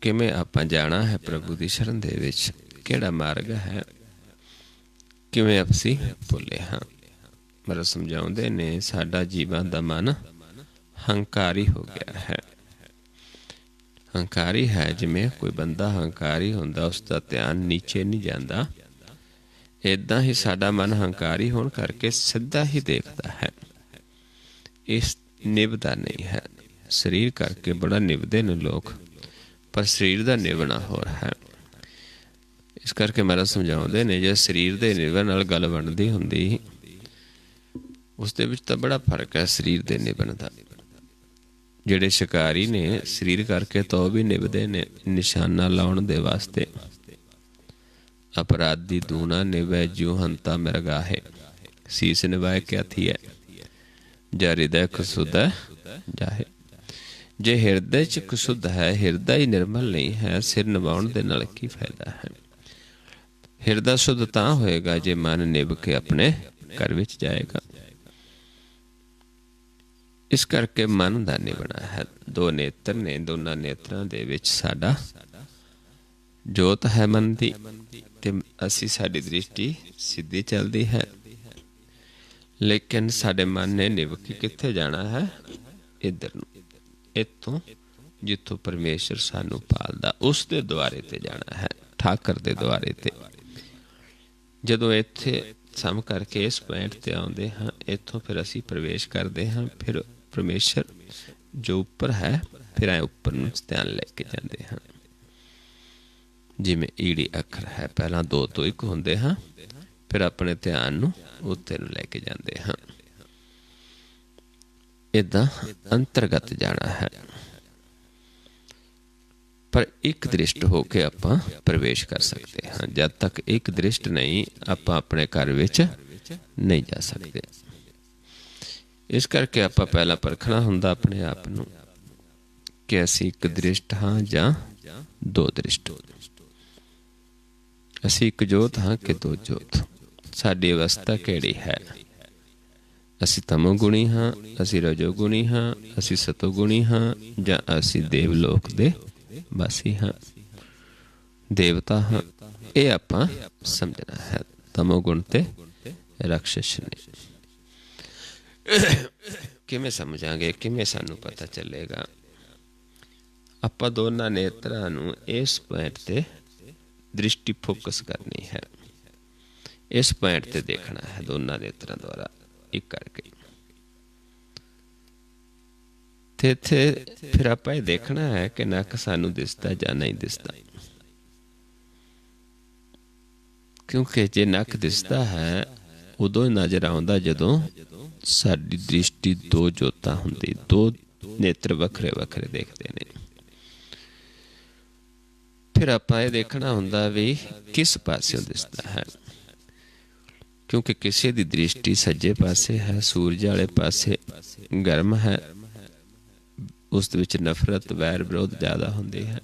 ਕਿਵੇਂ ਆਪਾਂ ਜਾਣਾ ਹੈ ਪ੍ਰਭੂ ਦੀ ਸ਼ਰਨ ਦੇ ਵਿੱਚ, ਕਿਹੜਾ ਮਾਰਗ ਹੈ, ਕਿਵੇਂ ਅਸੀਂ ਭੁੱਲੇ ਹਾਂ। ਮਤਲਬ ਸਮਝਾਉਂਦੇ ਨੇ ਸਾਡਾ ਜੀਵਨ ਦਾ ਮਨ ਹੰਕਾਰੀ ਹੋ ਗਿਆ ਹੈ। ਹੰਕਾਰੀ ਹੈ, ਜਿਵੇਂ ਕੋਈ ਬੰਦਾ ਹੰਕਾਰੀ ਹੁੰਦਾ, ਉਸ ਦਾ ਧਿਆਨ ਨੀਚੇ ਨਹੀਂ ਜਾਂਦਾ। ਇੱਦਾਂ ਹੀ ਸਾਡਾ ਮਨ ਹੰਕਾਰੀ ਹੋਣ ਕਰਕੇ ਸਿੱਧਾ ਹੀ ਦੇਖਦਾ ਹੈ, ਇਸ ਨਿਭਦਾ ਨਹੀਂ ਹੈ। ਸਰੀਰ ਕਰਕੇ ਬੜਾ ਨਿਭਦੇ ਨੇ ਲੋਕ, ਪਰ ਸਰੀਰ ਦਾ ਨਿਭਣਾ ਹੋਰ ਹੈ। ਇਸ ਕਰਕੇ ਮਹਾਰਾਜ ਸਮਝਾਉਂਦੇ ਨੇ, ਜੇ ਸਰੀਰ ਦੇ ਨਿਭਣ ਨਾਲ ਗੱਲ ਬਣਦੀ ਹੁੰਦੀ, ਉਸ ਦੇ ਵਿੱਚ ਤਾਂ ਬੜਾ ਫਰਕ ਹੈ ਸਰੀਰ ਦੇ ਨਿਭਣ ਦਾ। ਜਿਹੜੇ ਸ਼ਿਕਾਰੀ ਨੇ ਸਰੀਰ ਕਰਕੇ ਤਾਂ ਉਹ ਵੀ ਨਿਭਦੇ ਨੇ, ਨਿਸ਼ਾਨਾ ਲਾਉਣ ਦੇ ਵਾਸਤੇ। ਅਪਰਾਧੀ ਦੂਣਾ ਨਿਭੈ ਜਿਉ ਹੰਤਾ ਮਿਰਗਾਹੇ, ਸੀਸ ਨਿਭਾਏ ਕਿਆ ਥੀਐ ਜਾ ਹਿਰਦੈ ਕਸੁਧ ਜਾਹੇ। ਜੇ ਹਿਰਦੇ 'ਚ ਕਸੁੱਧ ਹੈ, ਹਿਰਦਾ ਹੀ ਨਿਰਮਲ ਨਹੀਂ ਹੈ, ਸਿਰ ਨਿਭਾਉਣ ਦੇ ਨਾਲ ਕੀ ਫਾਇਦਾ ਹੈ। ਹਿਰਦਾ ਸ਼ੁੱਧ ਤਾਂ ਹੋਏਗਾ ਜੇ ਮਨ ਨਿਭ ਕੇ ਆਪਣੇ ਘਰ ਵਿੱਚ ਜਾਏਗਾ। ਇਸ ਕਰਕੇ ਮਨ ਦਾ ਨਿਭਣਾ ਹੈ। ਦੋ ਨੇਤਰ ਨੇ, ਦੋਨਾਂ ਨੇਤਰਾਂ ਦੇ ਵਿੱਚ ਸਾਡਾ ਜੋਤ ਹੈ ਮਨ ਦੀ, ਤੇ ਅਸੀਂ ਸਾਡੀ ਦ੍ਰਿਸ਼ਟੀ ਸਿੱਧੀ ਚੱਲਦੀ ਹੈ। ਲੇਕਿਨ ਸਾਡੇ ਮਨ ਨੇ ਨਿਭ ਕੇ ਕਿੱਥੇ ਜਾਣਾ ਹੈ? ਇੱਧਰ ਨੂੰ, ਇੱਥੋਂ ਜਿੱਥੋਂ ਪਰਮੇਸ਼ਰ ਸਾਨੂੰ ਪਾਲਦਾ, ਉਸ ਦੇ ਦੁਆਰੇ ਤੇ ਜਾਣਾ ਹੈ, ਠਾਕਰ ਦੇ ਦੁਆਰੇ ਤੇ। ਜਦੋਂ ਇੱਥੇ ਸਮ ਕਰਕੇ ਇਸ ਪੁਆਇੰਟ ਤੇ ਆਉਂਦੇ ਹਾਂ, ਇੱਥੋਂ ਫਿਰ ਅਸੀਂ ਪ੍ਰਵੇਸ਼ ਕਰਦੇ ਹਾਂ। ਫਿਰ ਪਰਮੇਸ਼ਰ ਜੋ ਉੱਪਰ ਹੈ, ਫਿਰ ਐ ਉੱਪਰ ਨੂੰ ਧਿਆਨ ਲੈ ਕੇ ਜਾਂਦੇ ਹਾਂ। ਜਿਵੇਂ ਈੜੀ ਅੱਖਰ ਹੈ, ਪਹਿਲਾਂ ਦੋ ਤੋਂ ਇੱਕ ਹੁੰਦੇ ਹਾਂ, ਫਿਰ ਆਪਣੇ ਧਿਆਨ ਨੂੰ ਉੱਤੇ ਨੂੰ ਲੈ ਕੇ ਜਾਂਦੇ ਹਾਂ। ਏਦਾਂ ਅੰਤਰਗਤ ਜਾਣਾ ਹੈ। ਪਰ ਇੱਕ ਦ੍ਰਿਸ਼ਟ ਹੋ ਕੇ ਆਪਾਂ ਪ੍ਰਵੇਸ਼ ਕਰ ਸਕਦੇ ਹਾਂ। ਜਦ ਤੱਕ ਇੱਕ ਦ੍ਰਿਸ਼ਟ ਨਹੀਂ, ਆਪਾਂ ਆਪਣੇ ਘਰ ਵਿੱਚ ਨਹੀਂ ਜਾ ਸਕਦੇ। ਇਸ ਕਰਕੇ ਆਪਾਂ ਪਹਿਲਾਂ ਪਰਖਣਾ ਹੁੰਦਾ ਆਪਣੇ ਆਪ ਨੂੰ ਕਿ ਅਸੀਂ ਇੱਕ ਦ੍ਰਿਸ਼ਟ ਹਾਂ ਜਾਂ ਦੋ ਦ੍ਰਿਸ਼ਟ। ਅਸੀਂ ਇੱਕ ਜੋਤ ਹਾਂ ਕਿ ਦੋ ਜੋਤ। ਸਾਡੀ ਅਵਸਥਾ ਕਿਹੜੀ ਹੈ? ਅਸੀਂ ਤਮੋਗੁਣੀ ਹਾਂ, ਅਸੀਂ ਰਜੋਗੁਣੀ ਹਾਂ, ਅਸੀਂ ਸਤੋਗੁਣੀ ਹਾਂ, ਜਾਂ ਅਸੀਂ ਦੇਵਲੋਕ ਦੇ ਵਾਸੀ ਹਾਂ, ਦੇਵਤਾ ਹਾਂ। ਇਹ ਆਪਾਂ ਸਮਝਣਾ ਹੈ। ਤਮੋਗੁਣ ਤੇ ਰਾਖਸ਼ ਨੇ। ਕਿਵੇਂ ਸਮਝਾਂਗੇ? ਕਿਵੇਂ ਸਾਨੂੰ ਪਤਾ ਚੱਲੇਗਾ? ਆਪਾਂ ਦੋਨਾਂ ਨੇਤਰਾਂ ਨੂੰ ਇਸ ਪੁਆਇੰਟ ਤੇ ਦ੍ਰਿਸ਼ਟੀ ਫੋਕਸ ਕਰਨੀ ਹੈ। ਇਸ ਪੁਆਇੰਟ ਤੇ ਦੇਖਣਾ ਹੈ ਦੋਨਾਂ ਨੇਤਰਾਂ ਦੁਆਰਾ ਇੱਕ ਕਰਕੇ। ਤੇ ਇੱਥੇ ਫਿਰ ਆਪਾਂ ਇਹ ਦੇਖਣਾ ਹੈ ਕਿ ਨੱਕ ਸਾਨੂੰ ਦਿਸਦਾ ਜਾਂ ਨਹੀਂ ਦਿਸਦਾ। ਕਿਉਂਕਿ ਜੇ ਨੱਕ ਦਿਸਦਾ ਹੈ, ਉਦੋਂ ਨਜ਼ਰ ਆਉਂਦਾ ਜਦੋਂ ਸਾਡੀ ਦ੍ਰਿਸ਼ਟੀ ਦੋ ਜੋਤਾਂ ਹੁੰਦੀ, ਦੋ ਨੇਤਰ ਵੱਖਰੇ ਵੱਖਰੇ ਦੇਖਦੇ ਨੇ। ਫਿਰ ਆਪਾਂ ਇਹ ਦੇਖਣਾ ਹੁੰਦਾ ਵੀ ਕਿਸ ਪਾਸਿਓਂ ਦਿਸਦਾ ਹੈ। ਕਿਉਂਕਿ ਕਿਸੇ ਦੀ ਦ੍ਰਿਸ਼ਟੀ ਸੱਜੇ ਪਾਸੇ ਹੈ, ਸੂਰਜ ਵਾਲੇ ਪਾਸੇ ਗਰਮ ਹੈ, ਉਸ ਦੇ ਵਿੱਚ ਨਫ਼ਰਤ, ਵੈਰ, ਵਿਰੋਧ ਜ਼ਿਆਦਾ ਹੁੰਦੀ ਹੈ।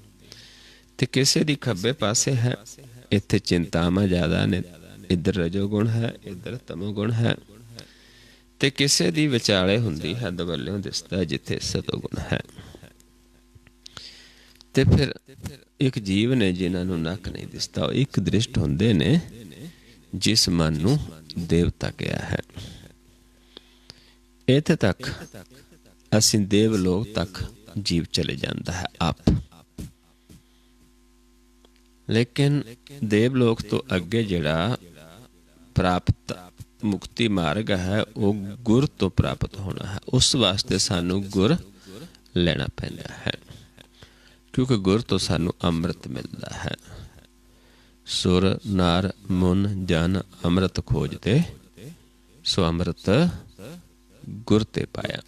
ਤੇ ਕਿਸੇ ਦੀ ਖੱਬੇ ਪਾਸੇ ਹੈ, ਇੱਥੇ ਚਿੰਤਾਵਾਂ ਜ਼ਿਆਦਾ ਨੇ, ਇੱਧਰ ਰਜੋਗੁਣ ਹੈ, ਇੱਧਰ ਤਮੋਗੁਣ ਹੈ। ਤੇ ਕਿਸੇ ਦੀ ਵਿਚਾਲੇ ਹੁੰਦੀ ਹੈ, ਦਵੱਲਿਓਂ ਦਿਸਦਾ ਜਿੱਥੇ ਸਤੋਗੁਣ ਹੈ। ਤੇ ਫਿਰ ਇੱਕ ਜੀਵ ਨੇ ਜਿਨ੍ਹਾਂ ਨੂੰ ਨੱਕ ਨਹੀਂ ਦਿਸਦਾ, ਉਹ ਇੱਕ ਦ੍ਰਿਸ਼ਟ ਹੁੰਦੇ ਨੇ, ਜਿਸ ਮਨ ਨੂੰ ਦੇਵਤਾ ਕਿਹਾ ਹੈ। ਇੱਥੇ ਤੱਕ ਅਸੀਂ ਦੇਵਲੋਕ ਤੱਕ ਜੀਵ ਚਲੇ ਜਾਂਦਾ ਹੈ ਆਪ। ਲੇਕਿਨ ਦੇਵਲੋਕ ਤੋਂ ਅੱਗੇ ਜਿਹੜਾ ਪ੍ਰਾਪਤ ਮੁਕਤੀ ਮਾਰਗ ਹੈ, ਉਹ ਗੁਰ ਤੋਂ ਪ੍ਰਾਪਤ ਹੋਣਾ ਹੈ। ਉਸ ਵਾਸਤੇ ਸਾਨੂੰ ਗੁਰ ਲੈਣਾ ਪੈਂਦਾ ਹੈ, ਕਿਉਂਕਿ ਗੁਰ ਤੋਂ ਸਾਨੂੰ ਅੰਮ੍ਰਿਤ ਮਿਲਦਾ ਹੈ। ਸੁਰ ਨਰ ਮੁਨ ਜਨ ਅੰਮ੍ਰਿਤ ਖੋਜਤੇ, ਸੋ ਅੰਮ੍ਰਿਤ ਗੁਰ ਤੇ ਪਾਇਆ।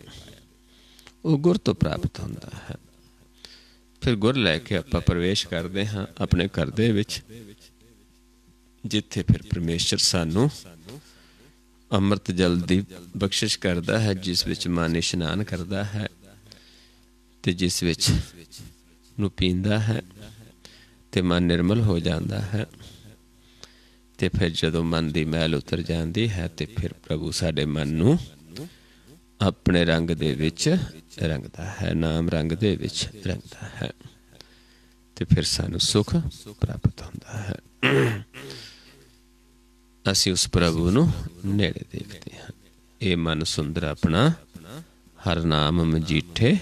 ਉਹ ਗੁਰ ਤੋਂ ਪ੍ਰਾਪਤ ਹੁੰਦਾ ਹੈ। ਫਿਰ ਗੁਰ ਲੈ ਕੇ ਆਪਾਂ ਪ੍ਰਵੇਸ਼ ਕਰਦੇ ਹਾਂ ਆਪਣੇ ਘਰ ਦੇ ਵਿੱਚ, ਜਿੱਥੇ ਫਿਰ ਪਰਮੇਸ਼ਰ ਸਾਨੂੰ ਅੰਮ੍ਰਿਤ ਜਲ ਦੀ ਬਖਸ਼ਿਸ਼ ਕਰਦਾ ਹੈ, ਜਿਸ ਵਿੱਚ ਮਨ ਇਸ਼ਨਾਨ ਕਰਦਾ ਹੈ ਤੇ ਜਿਸ ਵਿੱਚ ਨੂੰ ਪੀਂਦਾ ਹੈ ਤੇ ਮਨ ਨਿਰਮਲ ਹੋ ਜਾਂਦਾ ਹੈ। ਤੇ ਫਿਰ ਜਦੋਂ ਮਨ ਦੀ ਮੈਲ ਉਤਰ ਜਾਂਦੀ ਹੈ ਤੇ ਫਿਰ ਪ੍ਰਭੂ ਸਾਡੇ ਮਨ ਨੂੰ ਆਪਣੇ ਰੰਗ ਦੇ ਵਿੱਚ ਰੰਗਦਾ ਹੈ, ਨਾਮ ਰੰਗ ਦੇ ਵਿੱਚ ਰੰਗਦਾ ਹੈ, ਤੇ ਫਿਰ ਸਾਨੂੰ ਸੁਖ ਪ੍ਰਾਪਤ ਹੁੰਦਾ ਹੈ। ਅਸੀਂ ਉਸ ਪ੍ਰਭੂ ਨੂੰ ਨੇੜੇ ਦੇਖਦੇ ਹਾਂ। ਇਹ ਮਨ ਸੁੰਦਰ ਆਪਣਾ, ਹਰ ਨਾਮ ਮਜੀਠੇ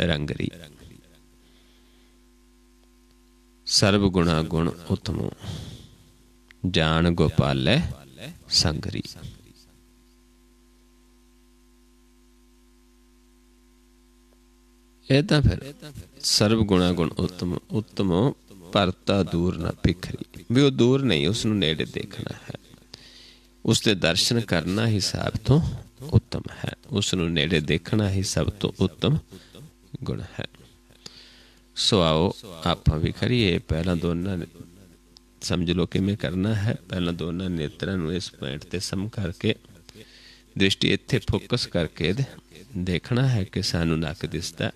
ਰੰਗਰੀ। ਸਰਬ ਗੁਣਾ ਗੁਣ ਉਤਮੋ, ਜਾਣ ਗੋਪਾਲੈ ਸੰਗਰੀ। ਇਹ ਤਾਂ ਫਿਰ ਸਰਬ ਗੁਣਾ ਗੁਣ ਉਤਮ, ਉਤਮੋ ਭਰਤਾ ਦੂਰ ਨਾ ਭਿਖਰੀ। ਵੀ ਉਹ ਦੂਰ ਨਹੀਂ, ਉਸ ਨੂੰ ਨੇੜੇ ਦੇਖਣਾ ਹੈ, ਉਸ ਦੇ ਦਰਸ਼ਨ ਕਰਨਾ ਹੀ ਸਭ ਤੋਂ ਉੱਤਮ ਹੈ। ਉਸ ਨੂੰ ਨੇੜੇ ਦੇਖਣਾ ਹੀ ਸਭ ਤੋਂ ਉੱਤਮ ਗੁਣ ਹੈ। ਸੋ ਆਓ ਆਪਾਂ ਵੀ ਕਰੀਏ। ਪਹਿਲਾਂ ਦੋਨਾਂ ਨੇ ਸਮਝ ਲਓ ਕਿਵੇਂ ਕਰਨਾ ਹੈ। ਪਹਿਲਾਂ ਦੋਨਾਂ ਨੇਤਰਾਂ ਨੂੰ ਇਸ ਪੁਆਇੰਟ ਤੇ ਸਮ ਕਰਕੇ, ਦ੍ਰਿਸ਼ਟੀ ਇੱਥੇ ਫੋਕਸ ਕਰਕੇ ਦੇਖਣਾ ਹੈ ਕਿ ਸਾਨੂੰ ਨੱਕ ਦਿਸਦਾ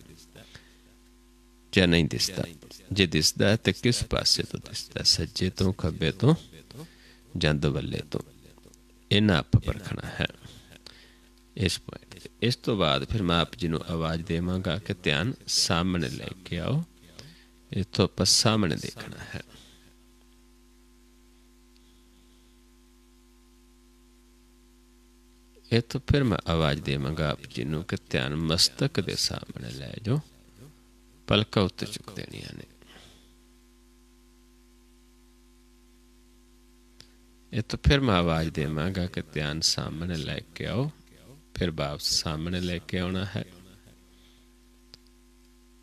ਜਾਂ ਨਹੀਂ ਦਿਸਦਾ। ਜੇ ਦਿਸਦਾ ਤੇ ਕਿਸ ਪਾਸੇ ਤੋਂ ਦਿਸਦਾ, ਸੱਜੇ ਤੋਂ, ਖੱਬੇ ਤੋਂ ਜਾਂ ਦੁਵੱਲੇ ਤੋਂ। ਇਹਨਾਂ ਆਪਾਂ ਪਰਖਣਾ ਹੈ ਇਸ ਪੁਆਇੰਟ ਤੇ। ਇਸ ਤੋਂ ਬਾਅਦ ਫਿਰ ਮੈਂ ਆਪ ਜੀ ਨੂੰ ਆਵਾਜ਼ ਦੇਵਾਂਗਾ ਕਿ ਧਿਆਨ ਸਾਹਮਣੇ ਲੈ ਕੇ ਆਓ। ਇੱਥੋਂ ਆਪਾਂ ਸਾਹਮਣੇ ਦੇਖਣਾ ਹੈ। ਇੱਥੋਂ ਫਿਰ ਮੈਂ ਆਵਾਜ਼ ਦੇਵਾਂਗਾ ਆਪ ਜੀ ਨੂੰ ਕਿ ਧਿਆਨ ਮਸਤਕ ਦੇ ਸਾਹਮਣੇ ਲੈ ਜਾਓ। ਪਲਕਾਂ ਉੱਤੇ ਚੁੱਕ ਦੇਣੀਆਂ ਨੇ। ਇਹ ਤਾਂ ਫਿਰ ਮੈਂ ਆਵਾਜ਼ ਦੇਵਾਂਗਾ ਕਿ ਧਿਆਨ ਸਾਹਮਣੇ ਲੈ ਕੇ ਆਓ। ਫਿਰ ਵਾਪਸ ਸਾਹਮਣੇ ਲੈ ਕੇ ਆਉਣਾ ਹੈ।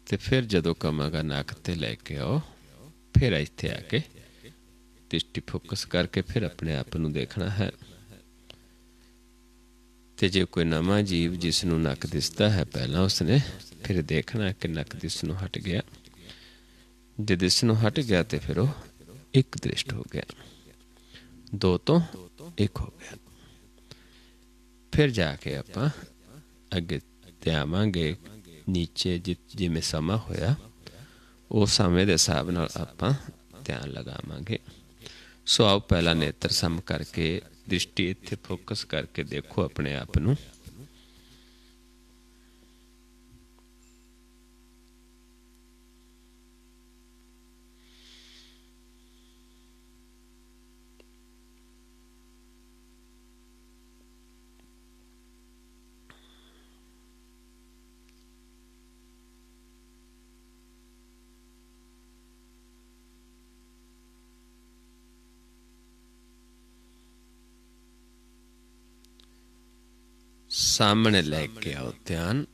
ਤੇ ਫਿਰ ਜਦੋਂ ਕਵਾਂਗਾ ਨੱਕ ਤੇ ਲੈ ਕੇ ਆਓ, ਫਿਰ ਇੱਥੇ ਆ ਕੇ ਦ੍ਰਿਸ਼ਟੀ ਫੋਕਸ ਕਰਕੇ ਫਿਰ ਆਪਣੇ ਆਪ ਨੂੰ ਦੇਖਣਾ ਹੈ। ਤੇ ਜੇ ਕੋਈ ਨਵਾਂ ਜੀਵ ਜਿਸ ਨੂੰ ਨੱਕ ਦਿਸਦਾ ਹੈ, ਪਹਿਲਾਂ ਉਸਨੇ ਫਿਰ ਦੇਖਣਾ ਕਿ ਨੱਕ ਦਿਸ ਨੂੰ ਹਟ ਗਿਆ। ਜੇ ਦਿਸ ਨੂੰ ਹਟ ਗਿਆ ਤੇ ਫਿਰ ਉਹ ਇੱਕ ਦ੍ਰਿਸ਼ਟ ਹੋ ਗਿਆ, ਦੋ ਤੋਂ ਇੱਕ ਹੋ ਗਿਆ। ਫਿਰ ਜਾ ਕੇ ਆਪਾਂ ਅੱਗੇ ਤੇ ਆਵਾਂਗੇ ਨੀਚੇ। ਜਿਵੇਂ ਸਮਾਂ ਹੋਇਆ ਉਹ ਸਮੇਂ ਦੇ ਹਿਸਾਬ ਨਾਲ ਆਪਾਂ ਧਿਆਨ ਲਗਾਵਾਂਗੇ। ਸੋ ਆਓ ਪਹਿਲਾਂ ਨੇਤਰ ਸਮ ਕਰਕੇ, ਦ੍ਰਿਸ਼ਟੀ ਇੱਥੇ ਫੋਕਸ ਕਰਕੇ ਦੇਖੋ ਆਪਣੇ ਆਪ ਨੂੰ। ਸਾਹਮਣੇ ਲੈ ਕੇ ਆਓ ਧਿਆਨ।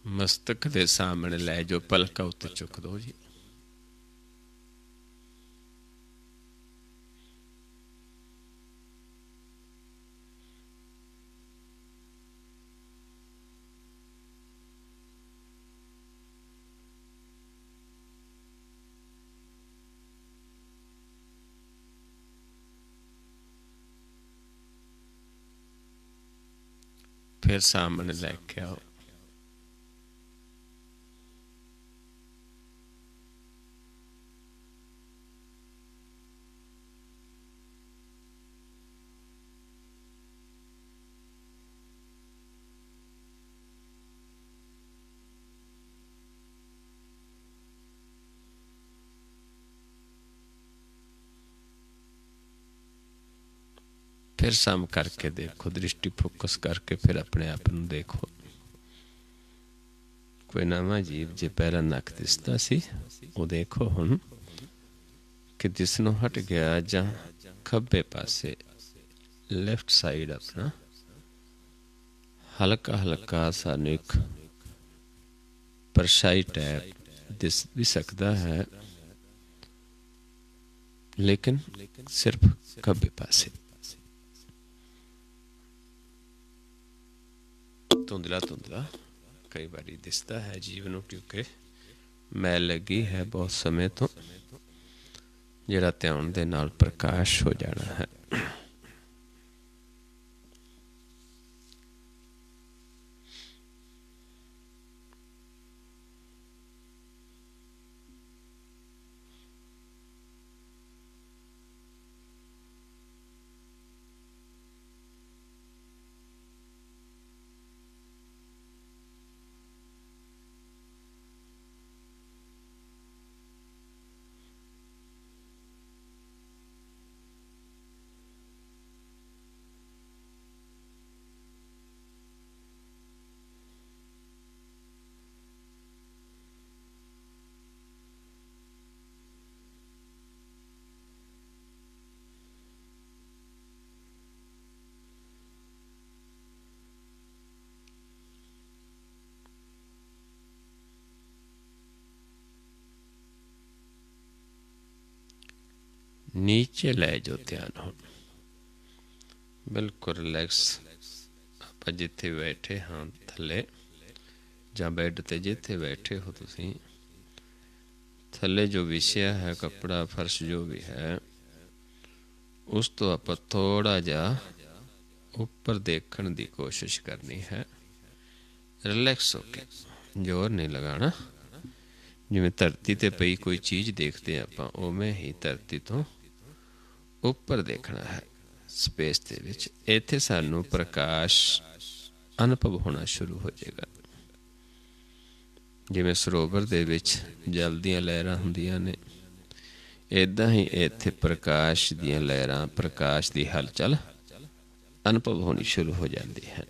ਮਸਤਕ ਦੇ ਸਾਹਮਣੇ ਲੈ ਜਾਓ, ਪਲਕਾਂ ਉੱਤੇ ਚੁੱਕ ਦੋ ਜੀ। फिर सामने लेके आओ। फिर सम करके देखो, दृष्टि फोकस करके फिर अपने आप ਨੂੰ देखो। कोई नवा जीव जे पहला नक दिसदा सी ਉਹ देखो ਹੁਣ कि जिस ਨੂੰ हट गया ਜਾਂ ਖੱਬੇ ਪਾਸੇ लेफ्ट साइड अपना हल्का हल्का ਸਾਨੂੰ ਇੱਕ परछाई टैप दिस भी सकता है, लेकिन सिर्फ खब्बे पासे धुंधला धुंधला कई बार दिसता है जीव नूं, क्योंकि मैल लगी है बहुत समय तो। ਜਿਹੜਾ ਧਿਆਨ ਦੇ ਨਾਲ ਪ੍ਰਕਾਸ਼ ਹੋ ਜਾਣਾ ਹੈ। नीचे लै जो ध्यान हो बिल्कुल रिलैक्स। आप जिथे बैठे हाँ थले ਜਾਂ ਬੈੱਡ 'ਤੇ ਜਿੱਥੇ ਬੈਠੇ ਹੋ ਤੁਸੀਂ, ਥੱਲੇ ਜੋ ਵਿਛਿਆ ਹੈ ਕੱਪੜਾ ਫਰਸ਼ ਜੋ ਵੀ ਹੈ, ਉਸ ਤੋਂ ਆਪਾਂ ਥੋੜ੍ਹਾ ਜਿਹਾ ਉੱਪਰ ਦੇਖਣ ਦੀ ਕੋਸ਼ਿਸ਼ ਕਰਨੀ ਹੈ। ਰਿਲੈਕਸ ਹੋ ਕੇ, ਜ਼ੋਰ ਨਹੀਂ ਲਗਾਉਣਾ। ਜਿਵੇਂ ਧਰਤੀ 'ਤੇ ਪਈ ਕੋਈ ਚੀਜ਼ ਦੇਖਦੇ ਆਪਾਂ, ਉਵੇਂ ਹੀ ਧਰਤੀ ਤੋਂ ਉੱਪਰ ਦੇਖਣਾ ਹੈ ਸਪੇਸ ਦੇ ਵਿੱਚ। ਇੱਥੇ ਸਾਨੂੰ ਪ੍ਰਕਾਸ਼ ਅਨੁਭਵ ਹੋਣਾ ਸ਼ੁਰੂ ਹੋ ਜਾਏਗਾ। ਜਿਵੇਂ ਸਰੋਵਰ ਦੇ ਵਿੱਚ ਜਲ ਦੀਆਂ ਲਹਿਰਾਂ ਹੁੰਦੀਆਂ ਨੇ, ਇੱਦਾਂ ਹੀ ਇੱਥੇ ਪ੍ਰਕਾਸ਼ ਦੀਆਂ ਲਹਿਰਾਂ, ਪ੍ਰਕਾਸ਼ ਦੀ ਹਲਚਲ ਅਨੁਭਵ ਹੋਣੀ ਸ਼ੁਰੂ ਹੋ ਜਾਂਦੀ ਹੈ।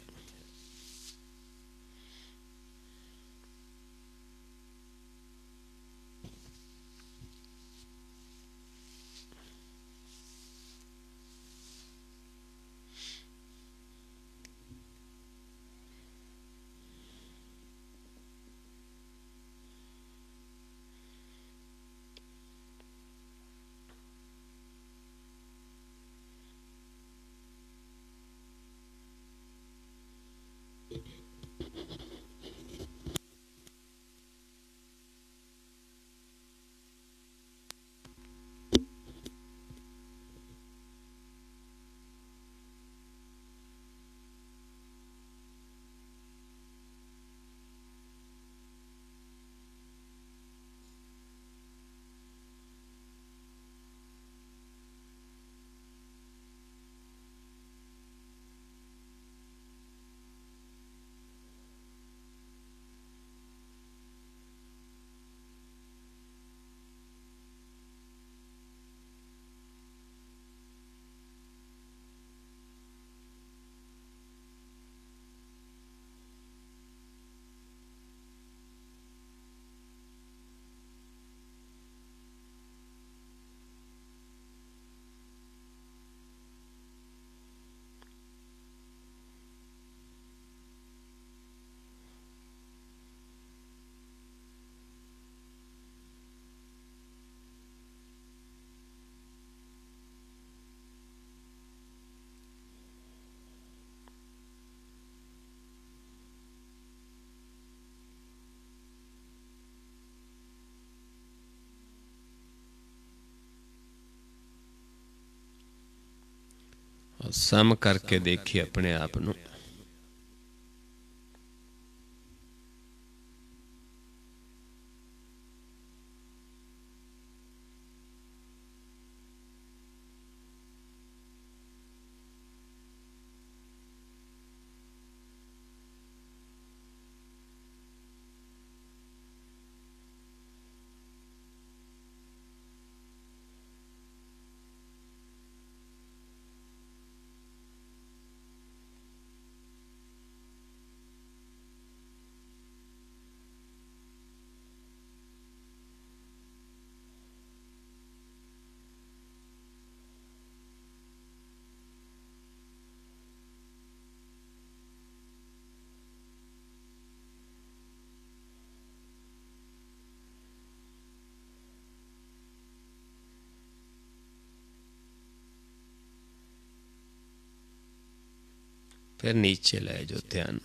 ਸਮ ਕਰਕੇ ਦੇਖੀਏ ਆਪਣੇ ਆਪ ਨੂੰ। फिर नीचे ले जो ध्यान।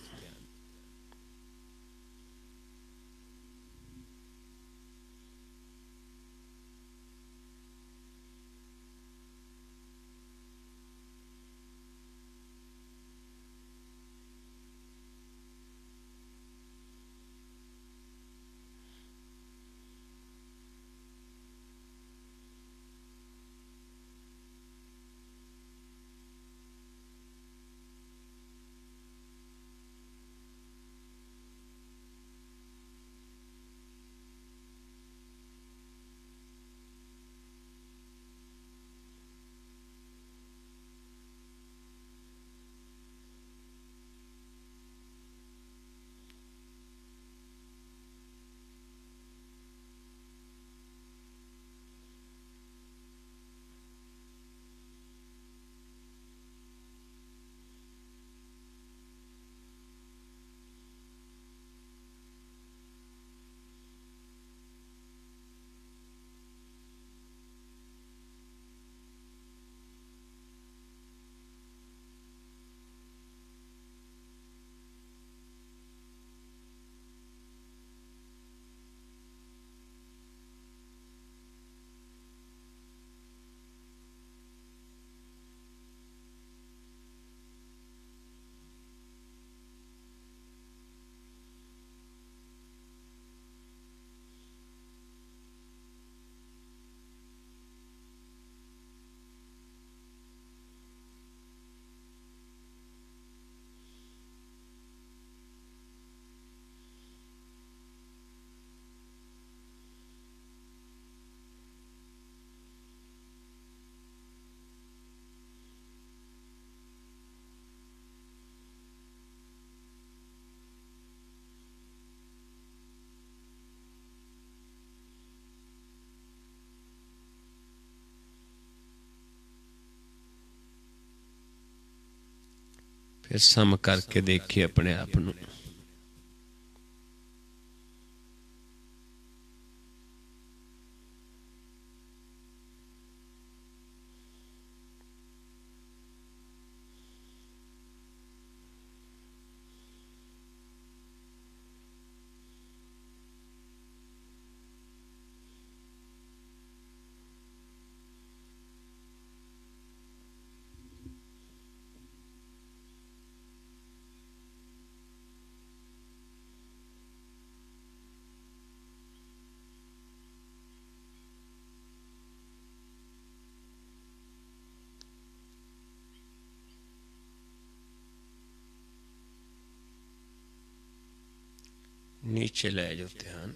फिर सम करके देखिए अपने आप ਨੂੰ। नीचे ले जाओ ध्यान।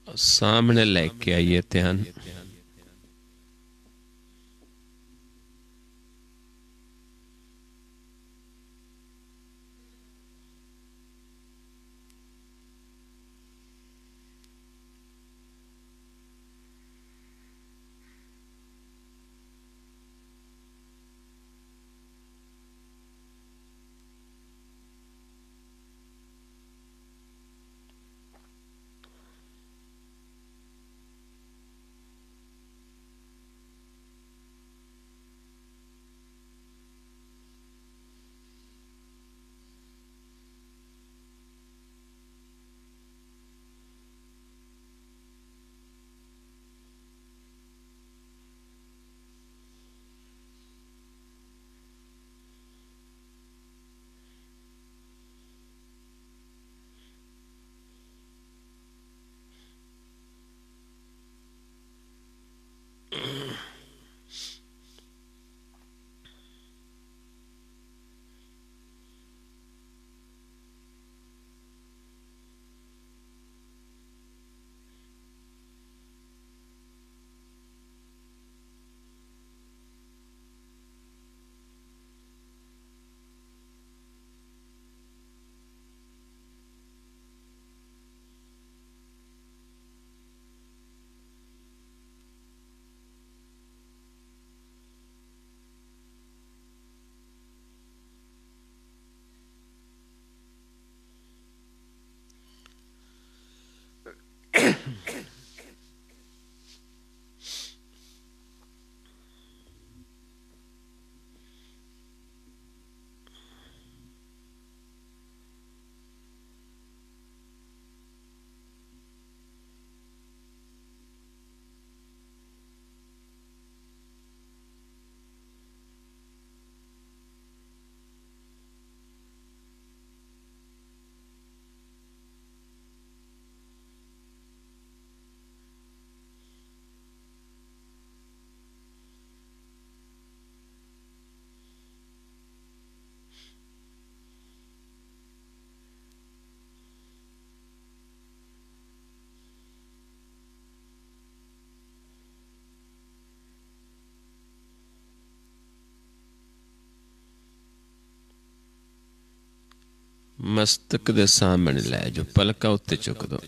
सामने लेके आइए ध्यान। मस्तक दे सामने लै जो पलका उत्ते चुक दो।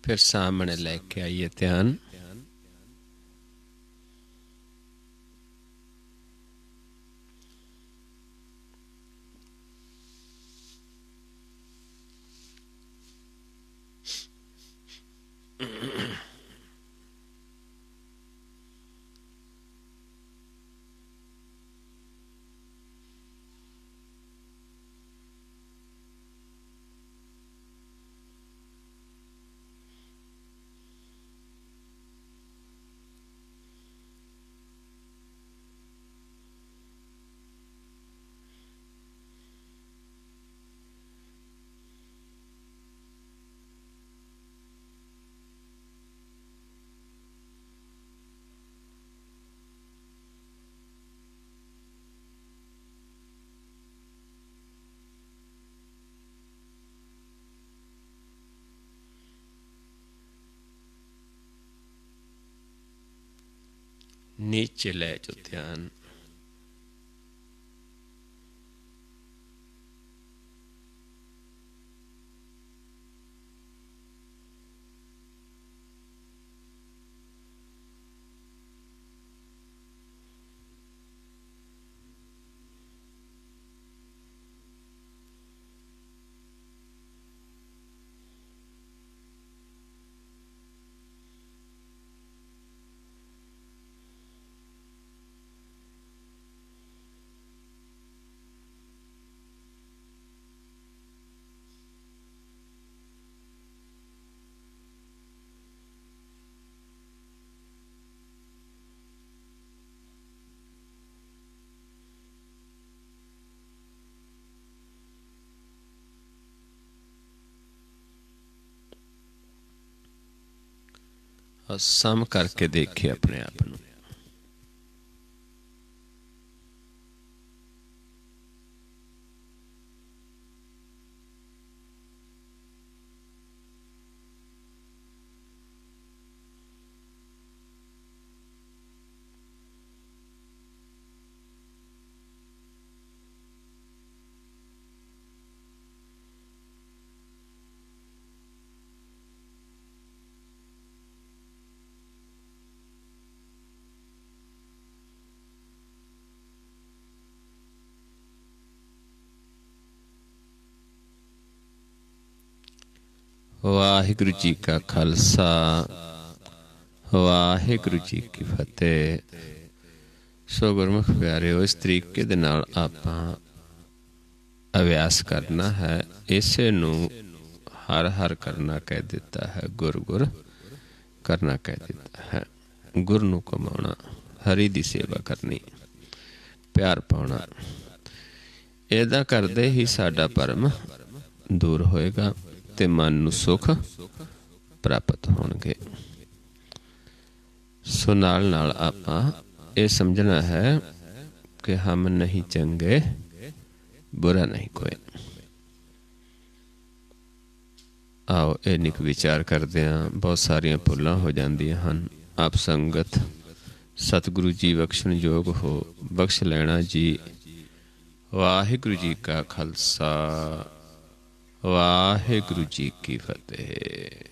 फिर सामने लेके आइए ध्यान। नीचे ले जो ध्यान। और सम करके देखे अपने आप को। वाहिगुरु जी का खालसा ਵਾਹਿਗੁਰੂ ਜੀ ਕੀ ਫਤਿਹ। ਸੋ ਗੁਰਮੁਖ ਪਿਆਰਿਓ, ਇਸ ਤਰੀਕੇ ਦੇ ਨਾਲ ਆਪਾਂ ਅਭਿਆਸ ਕਰਨਾ ਹੈ। ਇਸੇ ਨੂੰ ਹਰ ਹਰ ਕਰਨਾ ਕਹਿ ਦਿੱਤਾ ਹੈ, ਗੁਰ ਗੁਰ ਕਰਨਾ ਕਹਿ ਦਿੱਤਾ ਹੈ। ਗੁਰ ਨੂੰ ਕਮਾਉਣਾ, ਹਰੀ ਦੀ ਸੇਵਾ ਕਰਨੀ, ਪਿਆਰ ਪਾਉਣਾ, ਇਹਦਾ ਕਰਦੇ ਹੀ ਸਾਡਾ ਭਰਮ ਦੂਰ ਹੋਏਗਾ ਤੇ ਮਨ ਨੂੰ ਸੁੱਖ ਪ੍ਰਾਪਤ ਹੋਣਗੇ। ਸੋ ਨਾਲ ਨਾਲ ਆਪਾਂ ਇਹ ਸਮਝਣਾ ਹੈ ਕਿ ਹਮ ਨਹੀਂ ਚੰਗੇ, ਬੁਰਾ ਨਹੀਂ ਕੋਈ। ਆਓ ਇੰਨੀ ਵਿਚਾਰ ਕਰਦੇ ਹਾਂ। ਬਹੁਤ ਸਾਰੀਆਂ ਭੁੱਲਾਂ ਹੋ ਜਾਂਦੀਆਂ ਹਨ। ਆਪ ਸੰਗਤ ਸਤਿਗੁਰੂ ਜੀ ਬਖਸ਼ਣ ਯੋਗ ਹੋ, ਬਖਸ਼ ਲੈਣਾ ਜੀ। ਵਾਹਿਗੁਰੂ ਜੀ ਕਾ ਖਾਲਸਾ, ਵਾਹਿਗੁਰੂ ਜੀ ਕੀ ਫਤਿਹ।